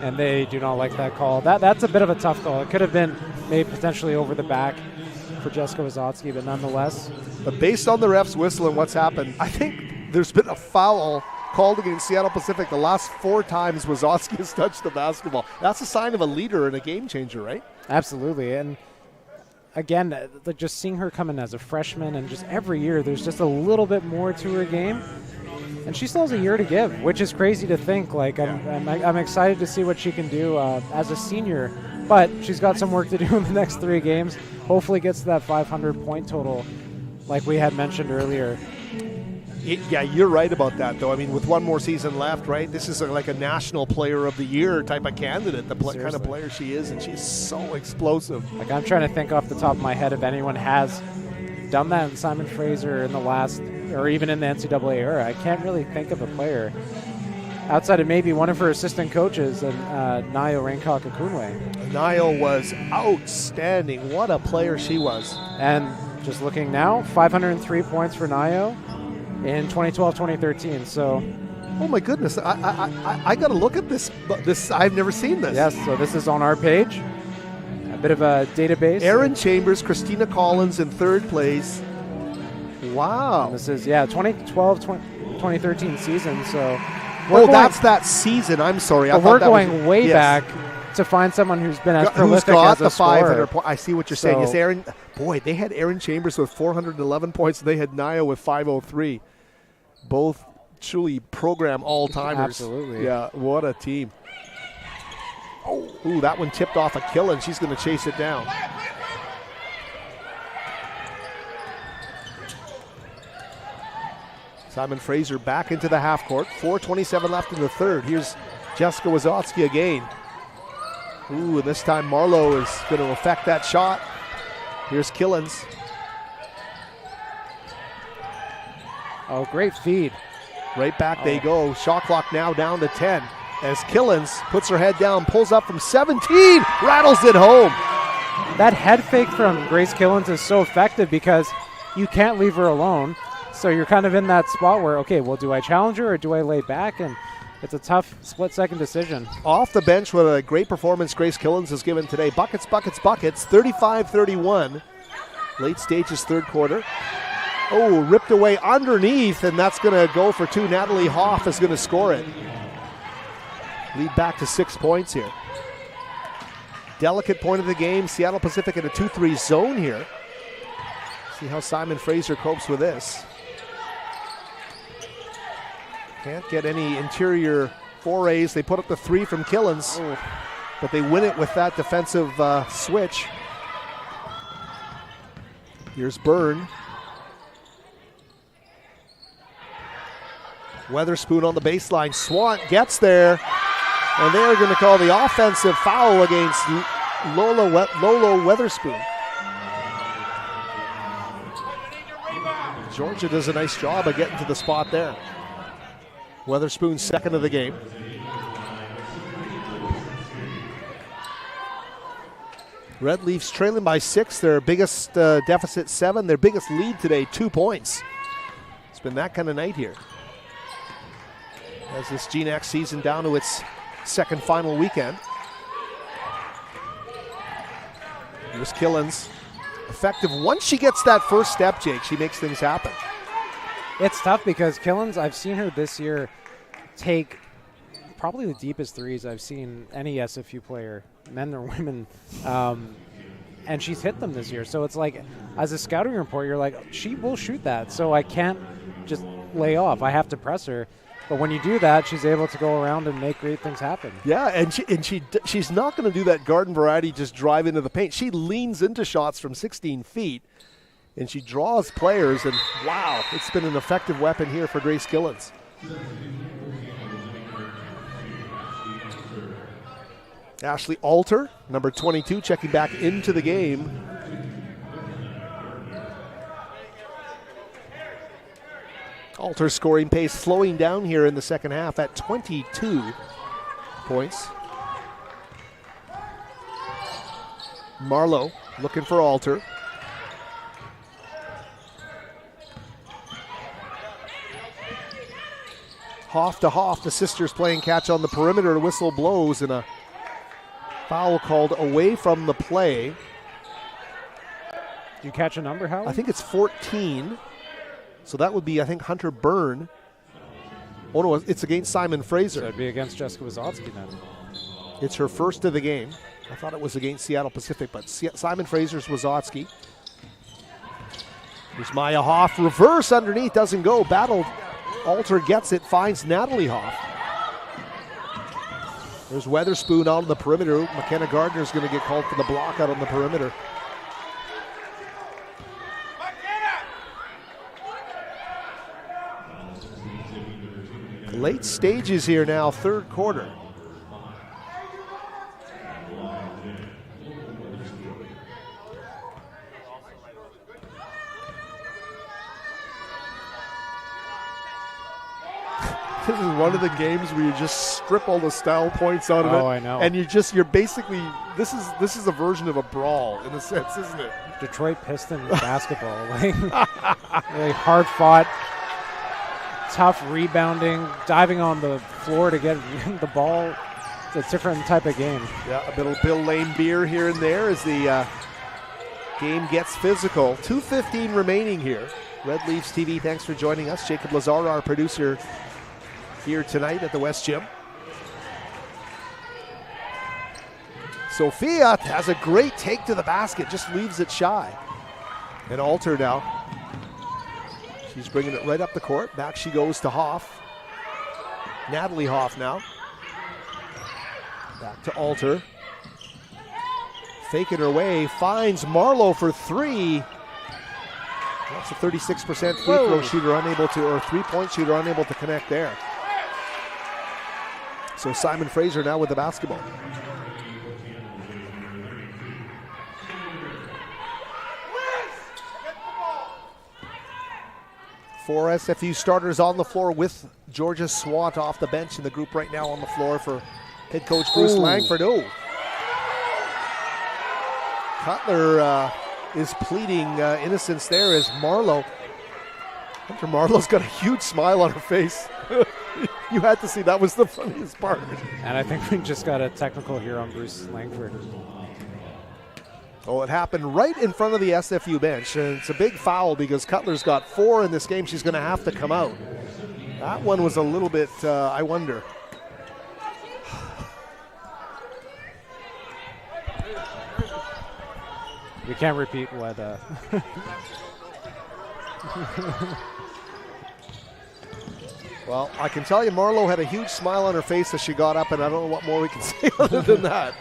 S3: And they do not like that call. That's a bit of a tough call. It could have been maybe potentially over the back for Jessica Wizotsky, but nonetheless.
S2: But based on the ref's whistle and what's happened, I think there's been a foul called against Seattle Pacific the last 4 times Wizotsky has touched the basketball. That's a sign of a leader and a game changer, right?
S3: Absolutely. And again, just seeing her come in as a freshman, and just every year there's just a little bit more to her game. And she still has a year to give, which is crazy to think. Like, I'm excited to see what she can do as a senior. But she's got some work to do in the next 3 games. Hopefully gets to that 500-point total like we had mentioned earlier.
S2: Yeah, you're right about that, though. I mean, with one more season left, right, this is like a National Player of the Year type of candidate, the kind of player she is, and she's so explosive.
S3: Like, I'm trying to think off the top of my head if anyone has done that in Simon Fraser in the last, or even in the NCAA era. I can't really think of a player outside of maybe one of her assistant coaches, and Nayo Raincock-Akunwe.
S2: Nayo was outstanding. What a player she was.
S3: And just looking now, 503 points for Nayo in 2012-2013. So,
S2: oh my goodness, I got to look at this. I've never seen this.
S3: Yes, so this is on our page. A bit of a database.
S2: Erin Chambers, Christina Collins in 3rd place. Wow.
S3: And this is 2012-2013 season. So,
S2: that's that season. I'm sorry.
S3: We're going way back to find someone who's been as prolific as a scorer.
S2: I see what you're saying. Yes, Erin. Boy, they had Erin Chambers with 411 points. And they had Nayo with 503. Both truly program all-timers.
S3: Absolutely.
S2: Yeah, what a team. Ooh, that one tipped off a kill, and she's going to chase it down. Simon Fraser back into the half court. 4:27 left in the 3rd. Here's Jessica Wizotsky again. Ooh, and this time Marlowe is going to affect that shot. Here's Killens.
S3: Oh, great feed.
S2: Right back they go. Shot clock now down to 10. As Killens puts her head down, pulls up from 17, rattles it home.
S3: that head fake from Grace Killens is so effective because you can't leave her alone. So you're kind of in that spot where, okay, well, do I challenge her or do I lay back? And it's a tough split-second decision.
S2: Off the bench with a great performance Grace Killens has given today. Buckets, buckets, buckets, 35-31. Late stages, third quarter. Oh, ripped away underneath, and that's going to go for two. Natalie Hoff is going to score it. Lead back to 6 points here. Delicate point of the game. Seattle Pacific in a 2-3 zone here. See how Simon Fraser copes with this. Can't get any interior forays. They put up the three from Killens, but they win it with that defensive switch. Here's Byrne. Weatherspoon on the baseline. Swant gets there, and they're going to call the offensive foul against Lolo Weatherspoon. Georgia does a nice job of getting to the spot there. Weatherspoon second of the game. Red Leafs trailing by 6. Their biggest deficit 7. Their biggest lead today, 2 points. It's been that kind of night here. As this GNAC season down to its second final weekend. Here's Killens. Effective once she gets that first step, Jake. She makes things happen.
S3: It's tough because Killens, I've seen her this year take probably the deepest threes I've seen any SFU player, men or women, and she's hit them this year. So it's like, as a scouting report, you're like, she will shoot that, so I can't just lay off. I have to press her. But when you do that, she's able to go around and make great things happen.
S2: Yeah, and she's not going to do that garden variety, just drive into the paint. She leans into shots from 16 feet, and she draws players, and wow, it's been an effective weapon here for Grace Killens. Ashley Alter, number 22, checking back into the game. Alter's scoring pace slowing down here in the second half at 22 points. Marlowe looking for Alter. Hoff to Hoff, the sisters playing catch on the perimeter. Whistle blows and a foul called away from the play.
S3: Did you catch a number, Howard?
S2: I think it's 14. So that would be, I think, Hunter Byrne. Oh, no, it's against Simon Fraser.
S3: So it'd be against Jessica Wazotsky then.
S2: It's her first of the game. I thought it was against Seattle Pacific, but Simon Fraser's Wazotsky. Here's Maya Hoff. Reverse underneath, doesn't go. Battle. Alter gets it, finds Natalie Hoff. There's Weatherspoon out on the perimeter. McKenna Gardner's going to get called for the block out on the perimeter. Late stages here now, third quarter. This is one of the games where you just strip all the style points out of it.
S3: Oh, I know.
S2: And you're basically, this is a version of a brawl in a sense, isn't it?
S3: Detroit Pistons basketball. Like, really hard fought, tough rebounding, diving on the floor to get the ball. It's a different type of game.
S2: Yeah, a little Bill Lane beer here and there as the game gets physical. 2:15 remaining here. Red Leafs TV, thanks for joining us. Jacob Lazar, our producer, here tonight at the West Gym. Sophia has a great take to the basket, just leaves it shy. And Alter now. She's bringing it right up the court. Back she goes to Hoff. Natalie Hoff now. Back to Alter. Faking her way, finds Marlowe for three. That's a 36% free throw shooter unable to, or three-point shooter unable to connect there. So Simon Fraser now with the basketball. Four SFU starters on the floor with Georgia Swant off the bench in the group right now on the floor for head coach Bruce Langford. Oh. Cutler is pleading innocence there as Marlowe. Hunter Marlowe's got a huge smile on her face. You had to see, that was the funniest part.
S3: And I think we just got a technical here on Bruce Langford.
S2: Oh, it happened right in front of the SFU bench, and it's a big foul because Cutler's got 4 in this game. She's going to have to come out. That one was a little bit, I wonder.
S3: We can't repeat what...
S2: Well, I can tell you Marlowe had a huge smile on her face as she got up, and I don't know what more we can say other than that.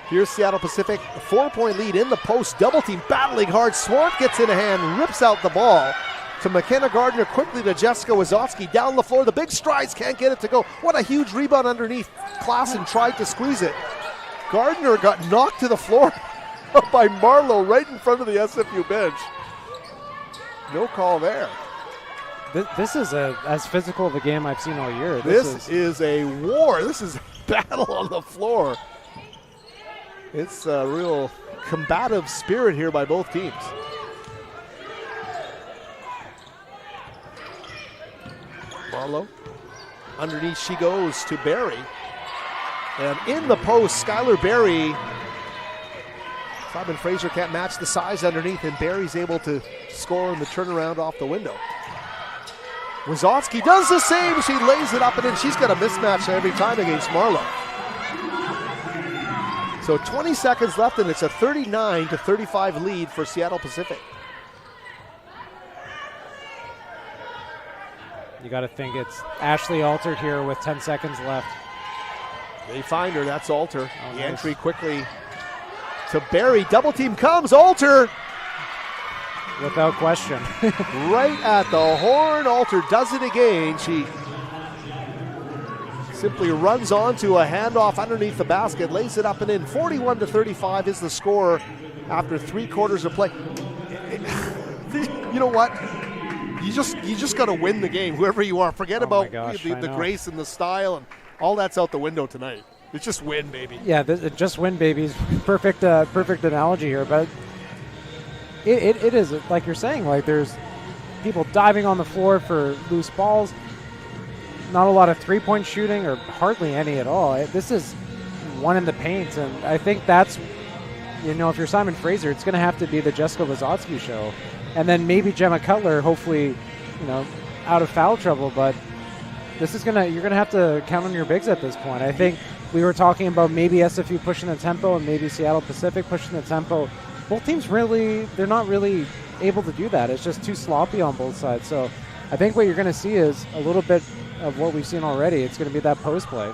S2: Here's Seattle Pacific, a 4-point lead in the post, double team battling hard. Swart gets in a hand, rips out the ball to McKenna Gardner, quickly to Jessica Wazowski, down the floor. The big strides, can't get it to go. What a huge rebound underneath. Klassen tried to squeeze it. Gardner got knocked to the floor by Marlowe right in front of the SFU bench. No call there.
S3: This is as physical of a game I've seen all year.
S2: This is a war. This is a battle on the floor. It's a real combative spirit here by both teams. Marlowe. Underneath she goes to Barry. And in the post, Skylar Barry. Simon Fraser can't match the size underneath, and Barry's able to score in the turnaround off the window. Wazowski does the same. She lays it up, and then she's got a mismatch every time against Marlowe. So 20 seconds left, and it's a 39-35 lead for Seattle Pacific.
S3: You got to think it's Ashley Alter here with 10 seconds left.
S2: They find her. That's Alter.
S3: Oh,
S2: the
S3: nice.
S2: entry quickly to Barry. Double team comes. Alter.
S3: Without question.
S2: Right at the horn. Alter does it again. She simply runs onto a handoff underneath the basket, lays it up and in. 41-35 is the score after 3 quarters of play. You know what? You just got to win the game, whoever you are. Forget about the grace and the style, and all that's out the window tonight. It's just win, baby.
S3: Yeah, just win, baby. Is perfect analogy here, but it is, like you're saying, like there's people diving on the floor for loose balls. Not a lot of three-point shooting, or hardly any at all. This is one in the paint, and I think that's, if you're Simon Fraser, it's going to have to be the Jessica Wazowski show. And then maybe Gemma Cutler, hopefully, out of foul trouble. But this is you're gonna have to count on your bigs at this point. I think we were talking about maybe SFU pushing the tempo and maybe Seattle Pacific pushing the tempo. Both teams they're not really able to do that. It's just too sloppy on both sides. So I think what you're gonna see is a little bit of what we've seen already. It's gonna be that post play.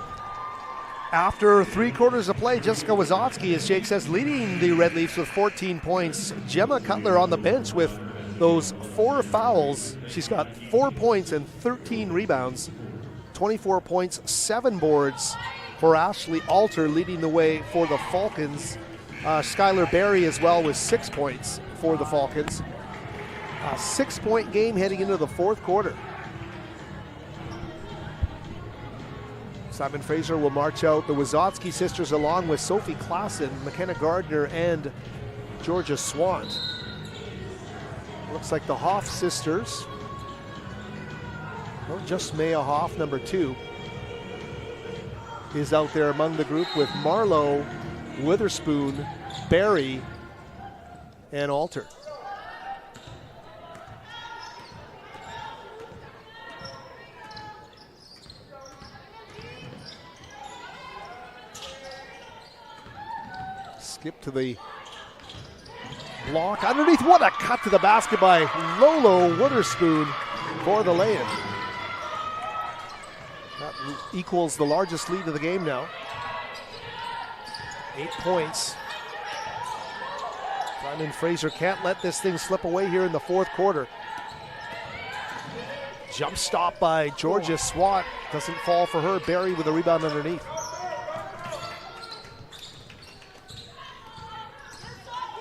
S2: After 3 quarters of play, Jessica Wazowski, as Jake says, leading the Red Leafs with 14 points. Gemma Cutler on the bench with those 4 fouls. She's got 4 points and 13 rebounds. 24 points, 7 boards for Ashley Alter, leading the way for the Falcons. Skylar Barry as well with 6 points for the Falcons. A 6-point game heading into the 4th quarter. Simon Fraser will march out the Wazowski sisters along with Sophie Klassen, McKenna Gardner, and Georgia Swant. Looks like the Hoff sisters, well, just Maya Hoff, number 2, is out there among the group with Marlowe, Witherspoon, Barry, and Alter. Skip to the block underneath. What a cut to the basket by Lolo Witherspoon for the lay-in. That equals the largest lead of the game now. 8 points. Simon Fraser can't let this thing slip away here in the 4th quarter. Jump stop by Georgia Swat. Doesn't fall for her. Barry with a rebound underneath.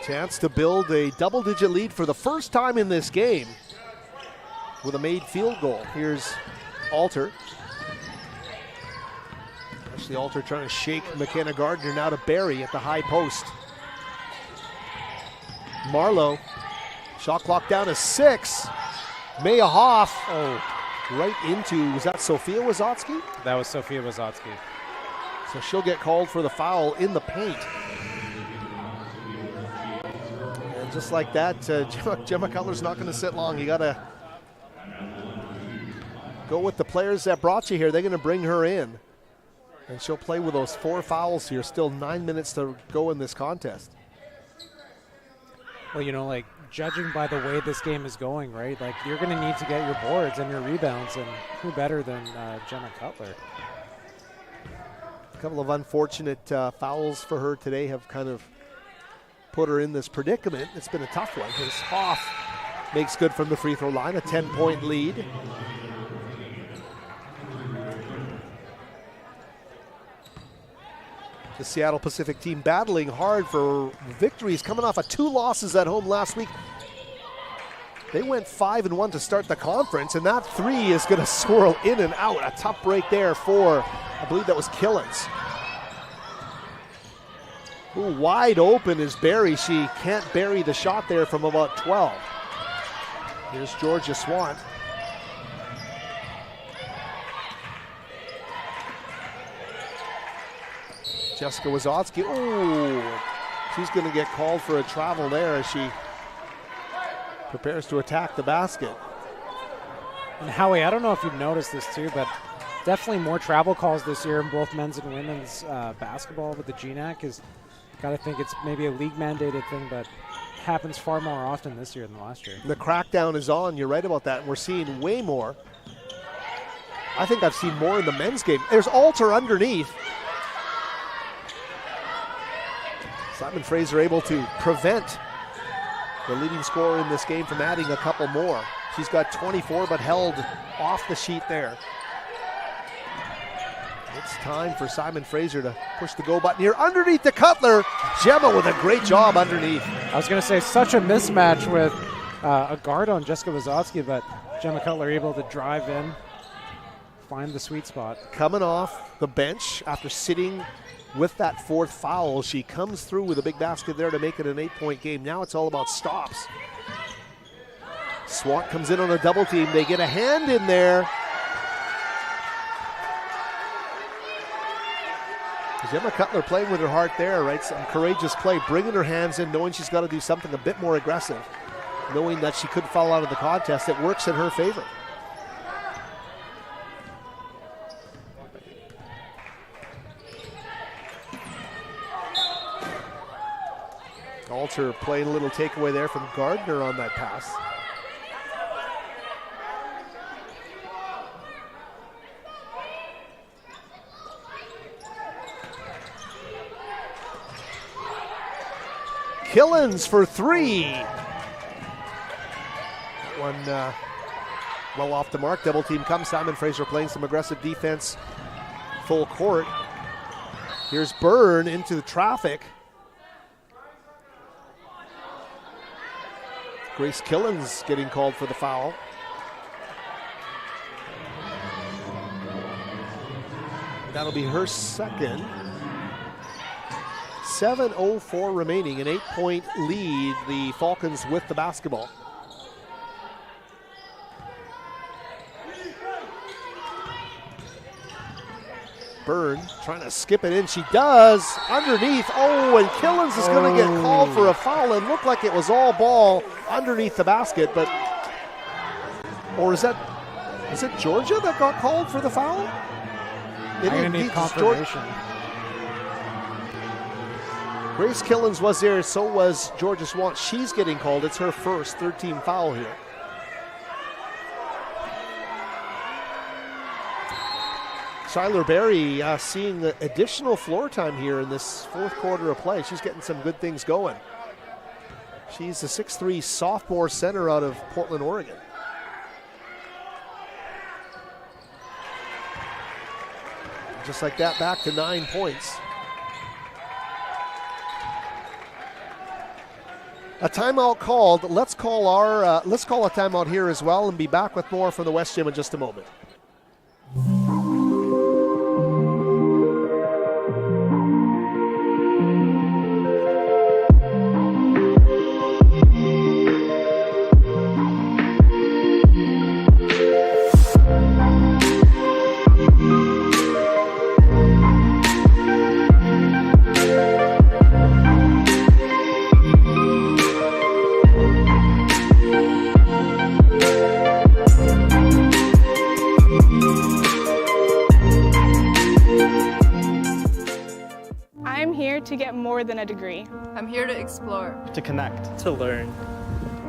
S2: Chance to build a double-digit lead for the first time in this game with a made field goal. Here's Alter. Ashley Alter trying to shake McKenna Gardner now to Barry at the high post. Marlowe. Shot clock down to 6. Maya Hoff. Right into, was that Sophia Wazotsky?
S3: That was Sophia Wazotsky.
S2: So she'll get called for the foul in the paint. And just like that, Gemma Cutler's not going to sit long. You got to go with the players that brought you here. They're going to bring her in. And she'll play with those 4 fouls here. Still 9 minutes to go in this contest.
S3: Well, like judging by the way this game is going, right? Like you're going to need to get your boards and your rebounds, and who better than Gemma Cutler?
S2: A couple of unfortunate fouls for her today have kind of put her in this predicament. It's been a tough one. As Hoff makes good from the free throw line, a 10-point lead. The Seattle Pacific team battling hard for victories, coming off of 2 losses at home last week. They went 5-1 to start the conference, and that 3 is going to swirl in and out. A tough break there for, I believe that was Killens. Ooh, wide open is Barry. She can't bury the shot there from about 12. Here's Georgia Swant. Jessica Wazotsky. Oh, she's going to get called for a travel there as she prepares to attack the basket.
S3: And Howie, I don't know if you've noticed this too, but definitely more travel calls this year in both men's and women's basketball with the GNAC. Is got to think it's maybe a league mandated thing, but happens far more often this year than last year.
S2: The crackdown is on. You're right about that. And we're seeing way more. I think I've seen more in the men's game. There's Alter underneath. Simon Fraser able to prevent the leading scorer in this game from adding a couple more. She's got 24 but held off the sheet there. It's time for Simon Fraser to push the go button here. Underneath the Cutler. Gemma with a great job underneath.
S3: I was going to say such a mismatch with a guard on Jessica Wazotsky, but Gemma Cutler able to drive in, find the sweet spot.
S2: Coming off the bench after sitting with that 4th foul, she comes through with a big basket there to make it an 8-point game. Now it's all about stops. Swant comes in on a double team. They get a hand in there. Gemma Cutler playing with her heart there, right? Some courageous play, bringing her hands in, knowing she's got to do something a bit more aggressive, knowing that she could fall out of the contest. It works in her favor. Alter playing a little takeaway there from Gardner on that pass. Killens for 3. One well off the mark. Double team comes. Simon Fraser playing some aggressive defense. Full court. Here's Byrne into the traffic. Grace Killens getting called for the foul. That'll be her second. 7:04 remaining, an 8-point lead. The Falcons with the basketball. Byrne trying to skip it in. She does. Underneath. Oh, and Killens is going to get called for a foul and looked like it was all ball underneath the basket. But, or is it Georgia that got called for the foul?
S3: I'm going to need confirmation.
S2: Grace Killens was there, so was Georgia Swant. She's getting called. It's her first 13 foul here. Skylar Berry seeing additional floor time here in this 4th quarter of play. She's getting some good things going. She's a 6'3" sophomore center out of Portland, Oregon. Just like that, back to 9 points. A timeout called. Let's call a timeout here as well and be back with more from the West Gym in just a moment.
S16: to get more than a degree.
S12: I'm here to explore.
S8: To connect. To learn.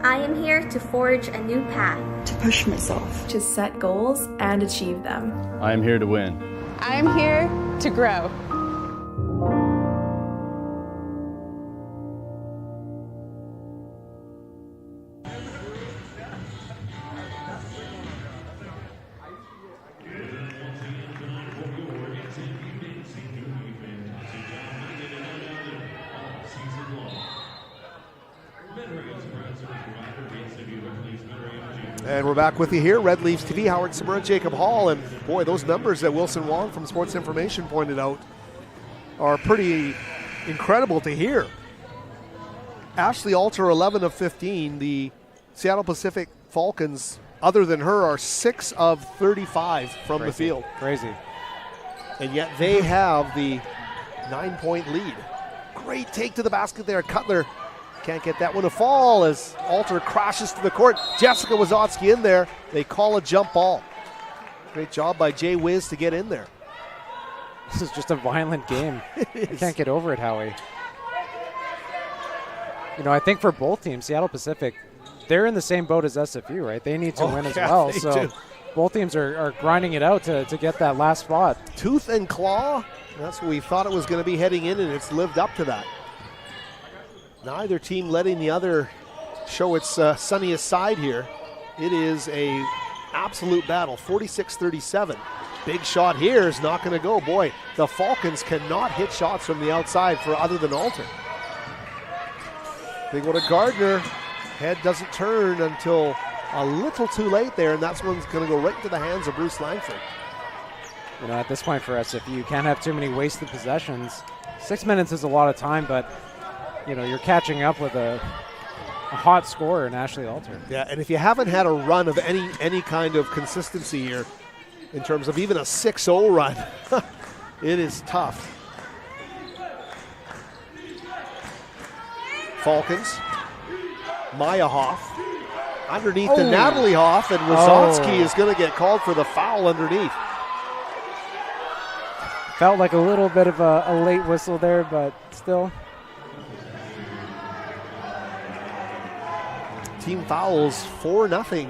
S22: I am here to forge a new path.
S23: To push myself.
S24: To set goals and achieve them.
S25: I am here to win.
S16: I am here to grow.
S2: And we're back with you here, Red Leafs TV, Howard Samura, Jacob Hall, and boy, those numbers that Wilson Wong from Sports Information pointed out are pretty incredible to hear. Ashley Alter, 11 of 15. The Seattle Pacific Falcons, other than her, are 6 of 35 from the field.
S3: Crazy.
S2: And yet they have the 9-point lead. Great take to the basket there. Cutler can't get that one to fall as Alter crashes to the court. Jessica Wazowski in there. They call a jump ball. Great job by Jay Wiz to get in there.
S3: This is just a violent game. I can't get over it, Howie. You know, I think for both teams, Seattle Pacific, they're in the same boat as SFU, right? They need to win as well. So both teams are grinding it out to get that last spot.
S2: Tooth and claw. That's what we thought it was going to be heading in, and it's lived up to that. Neither team letting the other show its sunniest side here. It is a absolute battle, 46-37. Big shot here is not going to go. Boy, the Falcons cannot hit shots from the outside for other than Alter. They go to Gardner. Head doesn't turn until a little too late there, and that's one's going to go right into the hands of Bruce Langford.
S3: You know, at this point for SFU, you can't have too many wasted possessions. 6 minutes is a lot of time, but you know, you're catching up with a hot scorer in Ashley Alter.
S2: Yeah, and if you haven't had a run of any kind of consistency here, in terms of even a 6-0 run, it is tough. Falcons, Maya Hoff, underneath to Natalie Hoff, and Wazowski is going to get called for the foul underneath.
S3: Felt like a little bit of a late whistle there, but still.
S2: Team fouls 4-0.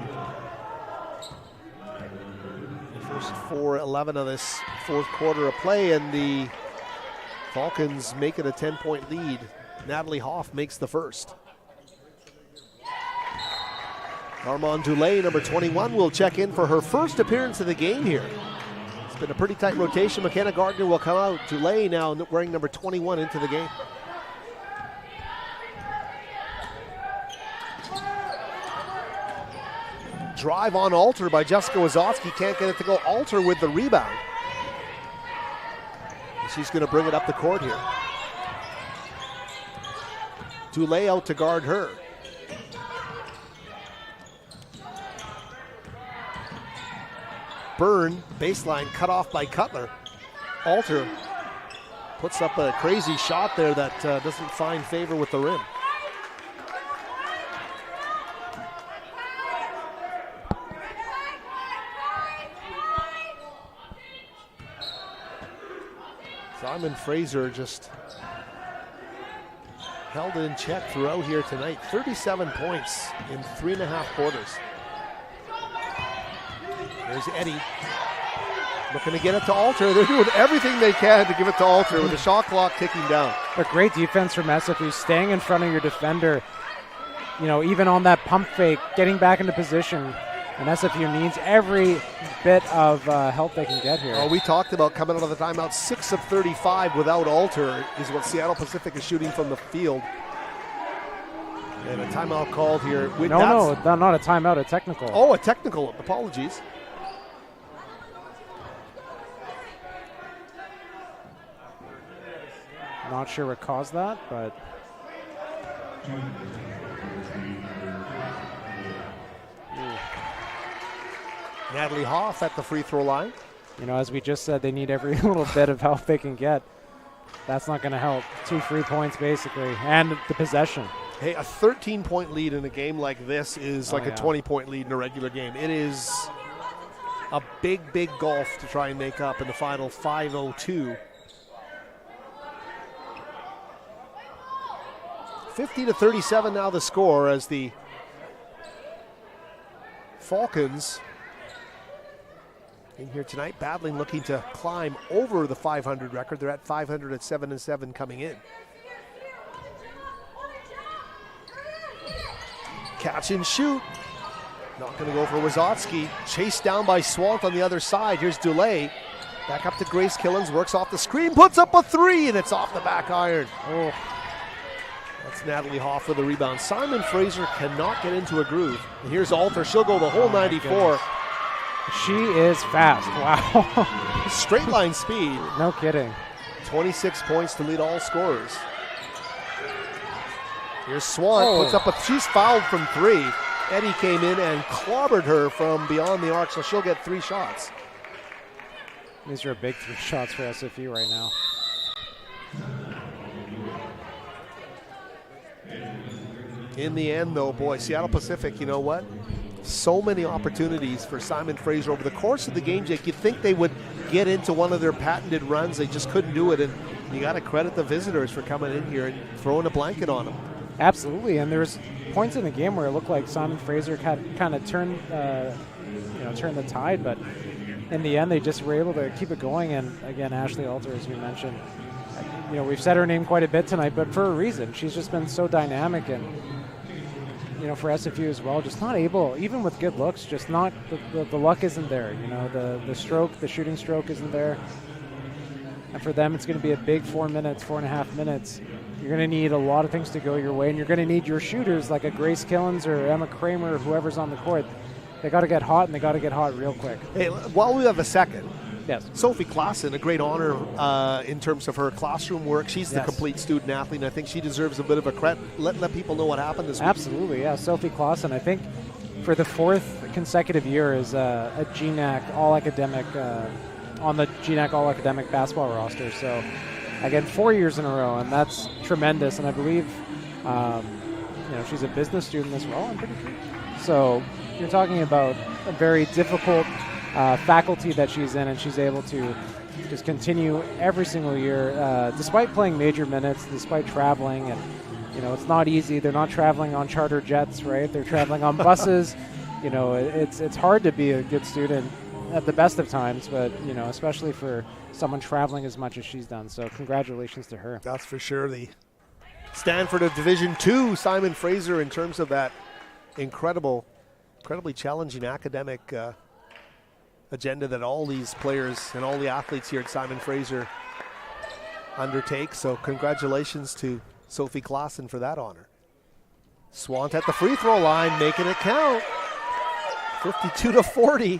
S2: First 4-11 of this fourth quarter of play, and the Falcons make it a 10-point lead. Natalie Hoff makes the first. Armand Dulé, number 21, will check in for her first appearance of the game here. It's been a pretty tight rotation. McKenna Gardner will come out. Dulé now wearing number 21 into the game. Drive on Alter by Jessica Wazowski. Can't get it to go. Alter with the rebound. And she's going to bring it up the court here. Dulé out to guard her. Byrne, baseline cut off by Cutler. Alter puts up a crazy shot there that doesn't find favor with the rim. Simon Fraser just held it in check throughout here tonight. 37 points in 3.5 quarters. There's Eddie looking to get it to Alter. They're doing everything they can to give it to Alter with the shot clock ticking down.
S3: But great defense from SFU, staying in front of your defender. You know, even on that pump fake, getting back into position. And SFU needs every bit of help they can get here.
S2: Oh, we talked about coming out of the timeout. 6 of 35 without Alter is what Seattle Pacific is shooting from the field. And a timeout called here.
S3: No, not a timeout, a technical.
S2: Oh, a technical. Apologies.
S3: Not sure what caused that, but
S2: Natalie Hoff at the free throw line.
S3: You know, as we just said, they need every little bit of help they can get. That's not going to help. 2 free points, basically, and the possession.
S2: Hey, a 13-point lead in a game like this is like a 20-point lead in a regular game. It is a big, big gulf to try and make up in the final 5:02. 50-37 now the score as the Falcons in here tonight, battling, looking to climb over the 500 record. They're at 500 at 7-7 coming in. Catch and shoot. Not going to go for Wazotsky. Chased down by Swant on the other side. Here's Dulé. Back up to Grace Killens. Works off the screen. Puts up a three, and it's off the back iron. Oh. That's Natalie Hoff with the rebound. Simon Fraser cannot get into a groove. And here's Alter. She'll go the whole 94.
S3: She is fast. Wow.
S2: Straight line speed.
S3: No kidding.
S2: 26 points to lead all scorers. Here's Swan. Puts up she's fouled from three. Eddie came in and clobbered her from beyond the arc, so she'll get 3 shots.
S3: These are big 3 shots for SFU right now.
S2: In the end, though, boy, Seattle Pacific, you know what? So many opportunities for Simon Fraser over the course of the game, Jake. You'd think they would get into one of their patented runs. They just couldn't do it, and you got to credit the visitors for coming in here and throwing a blanket on them.
S3: Absolutely, and there was points in the game where it looked like Simon Fraser had kind of turned the tide, but in the end, they just were able to keep it going. And again, Ashley Alter, as we mentioned, we've said her name quite a bit tonight, but for a reason. She's just been so dynamic, and for SFU as well, just not able, even with good looks, just not the luck isn't there. The shooting stroke isn't there, and for them, it's going to be a big 4.5 minutes. You're going to need a lot of things to go your way, and you're going to need your shooters like a Grace Killens or Emma Kramer or whoever's on the court. They got to get hot, and they got to get hot real quick.
S2: Hey, while we have a second,
S3: yes,
S2: Sophie Klassen, a great honor in terms of her classroom work. She's the complete student athlete, and I think she deserves a bit of a credit. Let people know what happened this week.
S3: Absolutely, yeah. Sophie Klassen, I think, for the 4th consecutive year is a GNAC All-Academic on the GNAC All-Academic basketball roster. So, again, 4 years in a row, and that's tremendous. And I believe, she's a business student as well, I'm pretty sure. So you're talking about a very difficult faculty that she's in, and she's able to just continue every single year, despite playing major minutes, despite traveling. And, it's not easy. They're not traveling on charter jets, right? They're traveling on buses. It's hard to be a good student at the best of times, but, especially for someone traveling as much as she's done. So congratulations to her.
S2: That's for sure. The Stanford of Division II, Simon Fraser, in terms of that incredibly challenging academic agenda that all these players and all the athletes here at Simon Fraser undertake. So congratulations to Sophie Klassen for that honor. Swant at the free throw line, making it count. 52-40.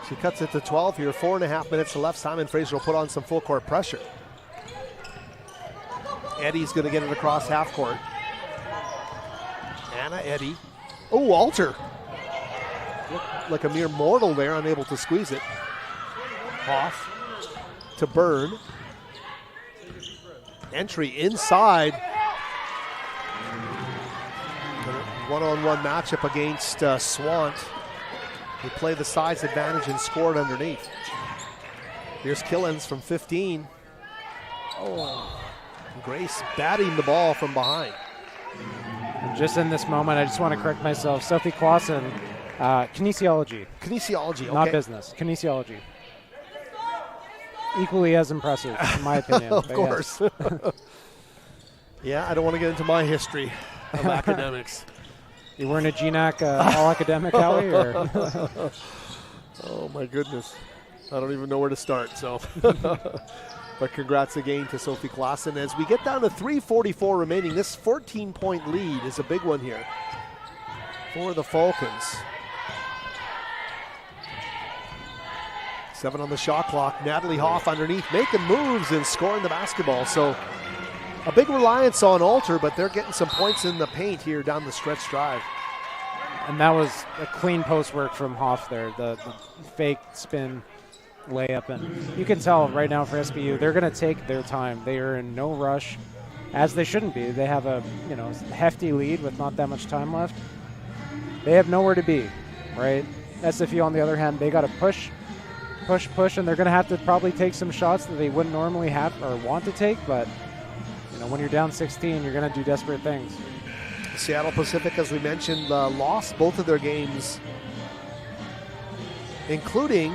S2: She cuts it to 12 here. 4.5 minutes left. Simon Fraser will put on some full court pressure. Eddie's going to get it across half court. Anna Eddy. Oh, Alter. Looked like a mere mortal there, unable to squeeze it. Hoff to Byrne. Entry inside. One-on-one matchup against Swant. They play the size advantage and scored underneath. Here's Killens from 15. Oh, Grace batting the ball from behind.
S3: And just in this moment, I just want to correct myself. Sophie Klassen, kinesiology.
S2: Kinesiology, okay.
S3: Not business, kinesiology. Equally as impressive, in my opinion.
S2: Of course. Yes. Yeah, I don't want to get into my history of academics.
S3: You weren't a GNAC all-academic, Howie? Or?
S2: Oh, my goodness. I don't even know where to start. So, but congrats again to Sophie Klassen. As we get down to 3:44 remaining, this 14-point lead is a big one here for the Falcons. 7 on the shot clock. Natalie Hoff underneath, making moves and scoring the basketball. So a big reliance on Alter, but they're getting some points in the paint here down the stretch drive.
S3: And that was a clean post work from Hoff there, the fake spin layup. And you can tell right now for SBU, they're going to take their time. They are in no rush, as they shouldn't be. They have a hefty lead with not that much time left. They have nowhere to be, right? SFU, on the other hand, they got to push, and they're going to have to probably take some shots that they wouldn't normally have or want to take, but when you're down 16, you're going to do desperate things.
S2: Seattle Pacific, as we mentioned, lost both of their games, including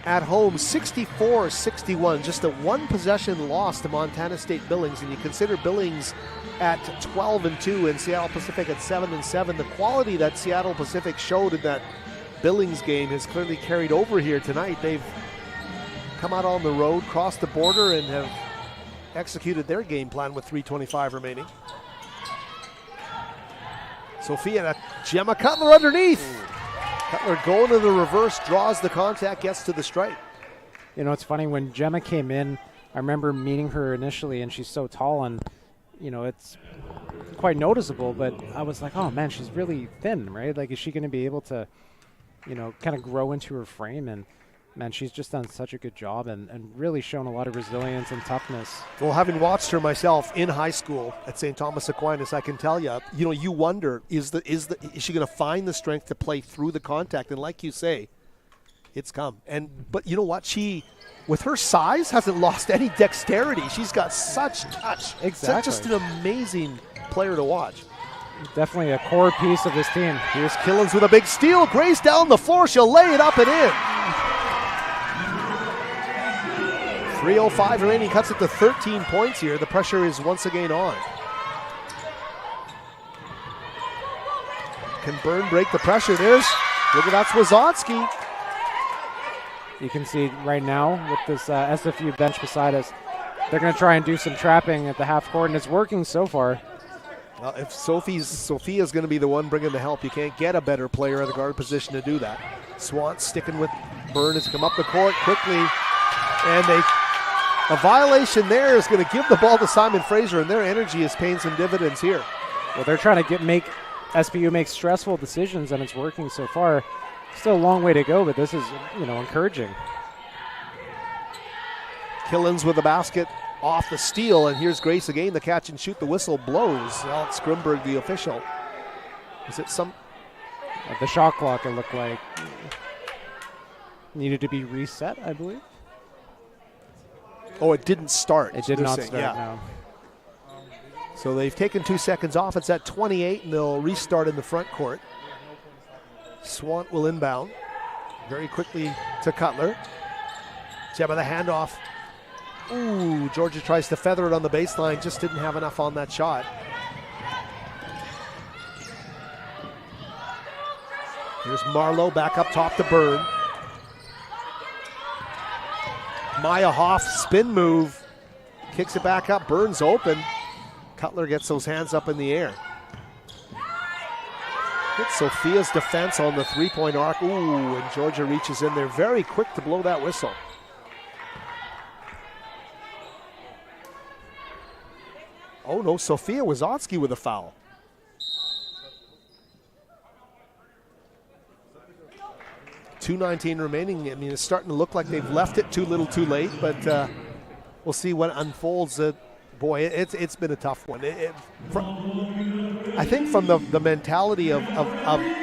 S2: at home 64-61, just a one-possession loss to Montana State Billings. And you consider Billings at 12-2 and Seattle Pacific at 7-7. The quality that Seattle Pacific showed in that Billings game has clearly carried over here tonight. They've come out on the road, crossed the border, and have executed their game plan with 3:25 remaining. Sophia, Gemma Cutler underneath. Cutler going to the reverse, draws the contact, gets to the stripe.
S3: It's funny, when Gemma came in, I remember meeting her initially, and she's so tall, and, it's quite noticeable, but I was like, oh man, she's really thin, right? Like, is she going to be able to, kind of grow into her frame? And man, she's just done such a good job and really shown a lot of resilience and toughness.
S2: Well, having watched her myself in high school at St. Thomas Aquinas, I can tell you, you wonder, is she going to find the strength to play through the contact? And like you say, it's come. But you know what? She, with her size, hasn't lost any dexterity. She's got such touch.
S3: Exactly.
S2: Just an amazing player to watch.
S3: Definitely a core piece of this team.
S2: Here's Killens with a big steal. Grace down the floor. She'll lay it up and in. 3:05 remaining, cuts it to 13 points here. The pressure is once again on. Can Byrne break the pressure? Look at that, Swazotsky.
S3: You can see right now with this SFU bench beside us, they're going to try and do some trapping at the half court, and it's working so far.
S2: Well, if Sophia's going to be the one bringing the help, you can't get a better player at the guard position to do that. Swan sticking with Byrne has come up the court quickly, and a violation there is going to give the ball to Simon Fraser, and their energy is paying some dividends here.
S3: Well, they're trying to make SPU make stressful decisions, and it's working so far. Still a long way to go, but this is, encouraging.
S2: Killens with the basket off the steal, and here's Grace again. The catch and shoot. The whistle blows. Alex Grimberg, the official. Is it
S3: the shot clock, it looked like, needed to be reset, I believe.
S2: Oh, it didn't start.
S3: It did not start, no.
S2: So they've taken 2 seconds off. It's at 28, and they'll restart in the front court. Swant will inbound very quickly to Cutler. Gemma the handoff. Ooh, Georgia tries to feather it on the baseline. Just didn't have enough on that shot. Here's Marlowe back up top to Byrne. Maya Hoff, spin move. Kicks it back up. Byrne's open. Cutler gets those hands up in the air. It's Sophia's defense on the three-point arc. Ooh, and Georgia reaches in there very quick to blow that whistle. Oh no, Sophia Wazotsky with a foul. .219 remaining. I mean, it's starting to look like they've left it too little too late, but we'll see what unfolds. Boy, it's been a tough one. I think from the mentality of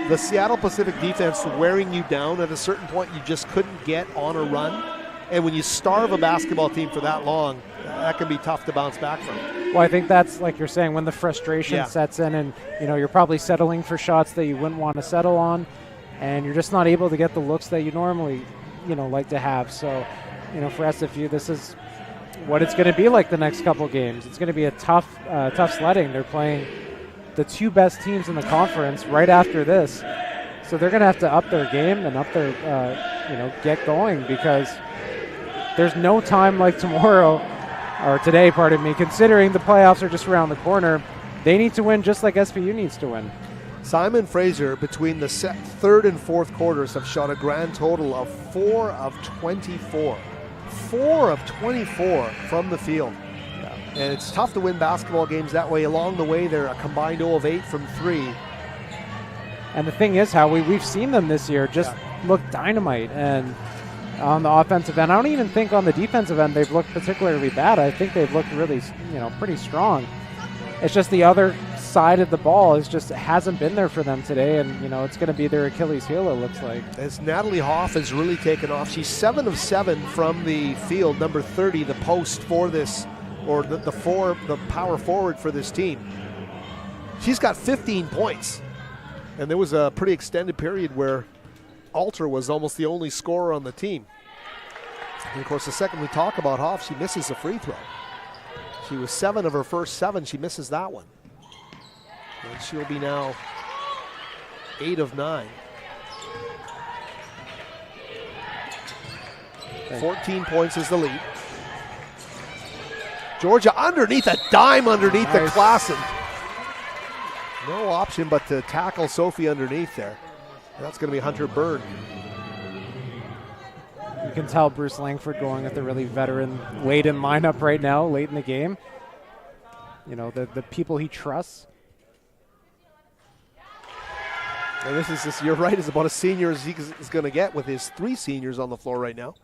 S2: the Seattle Pacific defense wearing you down at a certain point, you just couldn't get on a run. And when you starve a basketball team for that long, that can be tough to bounce back from.
S3: Well, I think that's, like you're saying, when the frustration sets in and, you're probably settling for shots that you wouldn't want to settle on, and you're just not able to get the looks that you normally, like to have. So, for SFU, this is what it's going to be like the next couple games. It's going to be a tough sledding. They're playing the two best teams in the conference right after this. So they're going to have to up their game and up their, get going, because there's no time like tomorrow, or today, pardon me, considering the playoffs are just around the corner. They need to win just like SPU needs to win.
S2: Simon Fraser, between the third and fourth quarters, have shot a grand total of 4 of 24. 4 of 24 from the field. Yeah. And it's tough to win basketball games that way. Along the way, they're a combined 0 of 8 from 3.
S3: And the thing is, how we've seen them this year just look dynamite. And on the offensive end, I don't even think on the defensive end they've looked particularly bad. I think they've looked really, pretty strong. It's just the other side of the ball hasn't been there for them today, and it's going to be their Achilles heel, it looks like.
S2: As Natalie Hoff has really taken off. She's 7 of 7 from the field, number 30, the post for this or the power forward for this team. She's got 15 points. And there was a pretty extended period where Alter was almost the only scorer on the team. And of course, the second we talk about Hoff, she misses a free throw. She was 7 of her first 7. She misses that one. And she'll be now 8 of 9. 14 points is the lead. Georgia underneath, a dime underneath the Klassen. No option but to tackle Sophie underneath there. And that's going to be Hunter Byrne.
S3: You can tell Bruce Langford going with a really veteran-laden lineup right now, late in the game. You know, the people he trusts.
S2: And this is just, you're right, is about as senior as he is going to get with his 3 seniors on the floor right now.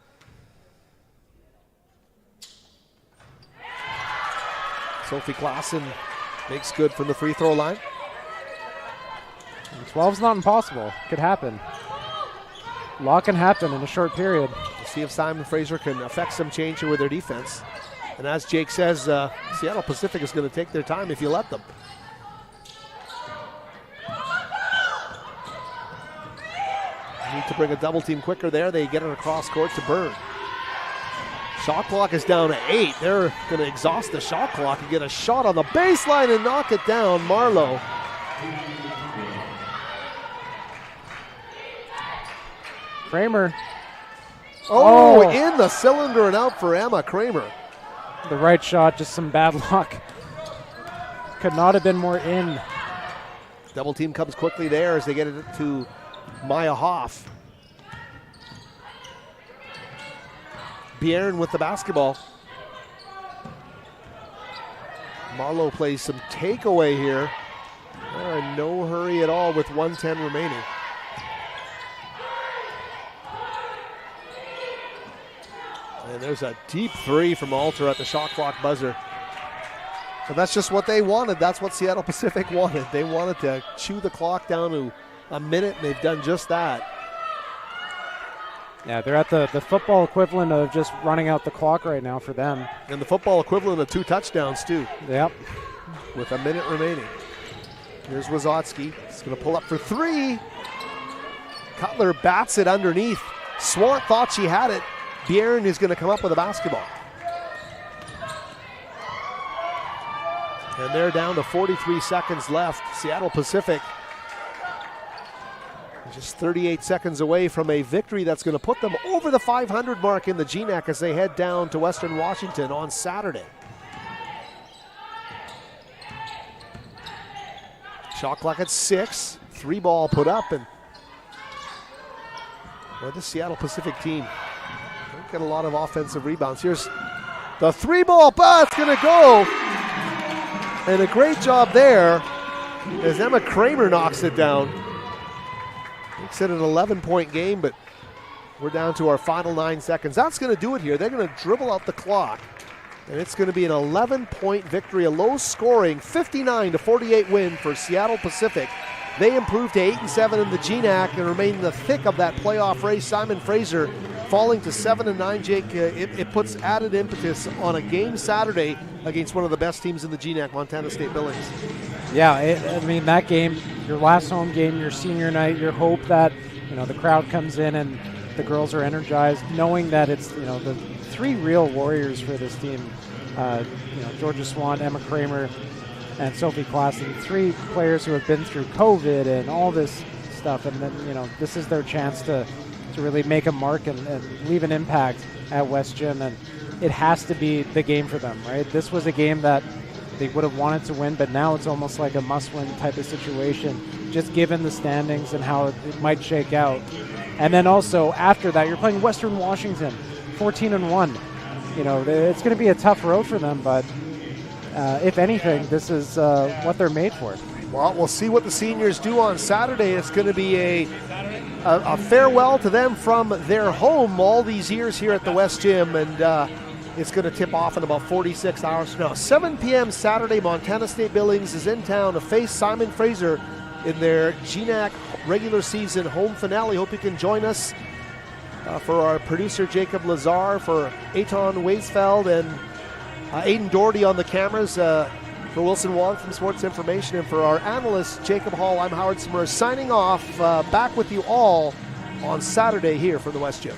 S2: Sophie Klassen makes good from the free throw line.
S3: 12's not impossible. Could happen. A lot can happen in a short period.
S2: We'll see if Simon Fraser can affect some change here with their defense. And as Jake says, Seattle Pacific is going to take their time if you let them. Need to bring a double team quicker there. They get it across court to Byrne. Shot clock is down to 8. They're going to exhaust the shot clock and get a shot on the baseline and knock it down. Marlowe.
S3: Kramer.
S2: Oh, in the cylinder and out for Emma Kramer.
S3: The right shot, just some bad luck. Could not have been more in.
S2: Double team comes quickly there as they get it to Maya Hoff. Bjorn with the basketball. Marlowe plays some takeaway here. They're in no hurry at all with 1:10 remaining. And there's a deep 3 from Alter at the shot clock buzzer. But that's just what they wanted. That's what Seattle Pacific wanted. They wanted to chew the clock down to a minute, and they've done just that.
S3: Yeah, they're at the football equivalent of just running out the clock right now for them.
S2: And the football equivalent of 2 touchdowns, too.
S3: Yep.
S2: With a minute remaining. Here's Wazowski. He's going to pull up for 3. Cutler bats it underneath. Swant thought she had it. Bjorn is going to come up with a basketball. And they're down to 43 seconds left. Seattle Pacific just 38 seconds away from a victory that's going to put them over the 500 mark in the GNAC as they head down to Western Washington on Saturday. Shot clock at 6. 3 ball put up, and well, the Seattle Pacific team don't get a lot of offensive rebounds. Here's the 3 ball, but it's going to go. And a great job there as Emma Kramer knocks it down. Makes it an 11-point game, but we're down to our final 9 seconds. That's going to do it here. They're going to dribble out the clock, and it's going to be an 11-point victory, a low-scoring 59-48 win for Seattle Pacific. They improved to 8-7 in the GNAC and remain in the thick of that playoff race. Simon Fraser falling to 7-9. Jake, it puts added impetus on a game Saturday against one of the best teams in the GNAC, Montana State Billings.
S3: Yeah, I mean, that game, your last home game, your senior night, your hope that, you know, the crowd comes in and the girls are energized, knowing that it's, you know, the 3 real warriors for this team. You know, Georgia Swan, Emma Kramer, and Sophie Klassen, 3 players who have been through COVID and all this stuff, and then, you know, this is their chance to really make a mark and leave an impact at West Gym, and it has to be the game for them, right? This was a game that they would have wanted to win, but now it's almost like a must-win type of situation, just given the standings and how it might shake out. And then also, after that, you're playing Western Washington, 14-1. You know, it's going to be a tough road for them, but if anything, this is what they're made for.
S2: Well, we'll see what the seniors do on Saturday. It's going to be a farewell to them from their home all these years here at the West Gym, and it's going to tip off in about 46 hours from now. 7 p.m. Saturday, Montana State Billings is in town to face Simon Fraser in their GNAC regular season home finale. Hope you can join us. For our producer, Jacob Lazar, for Eitan Weisfeld, and Aidan Doherty on the cameras. For Wilson Wong from Sports Information, and for our analyst, Jacob Hall, I'm Howard Samura, signing off. Back with you all on Saturday here from the West Gym.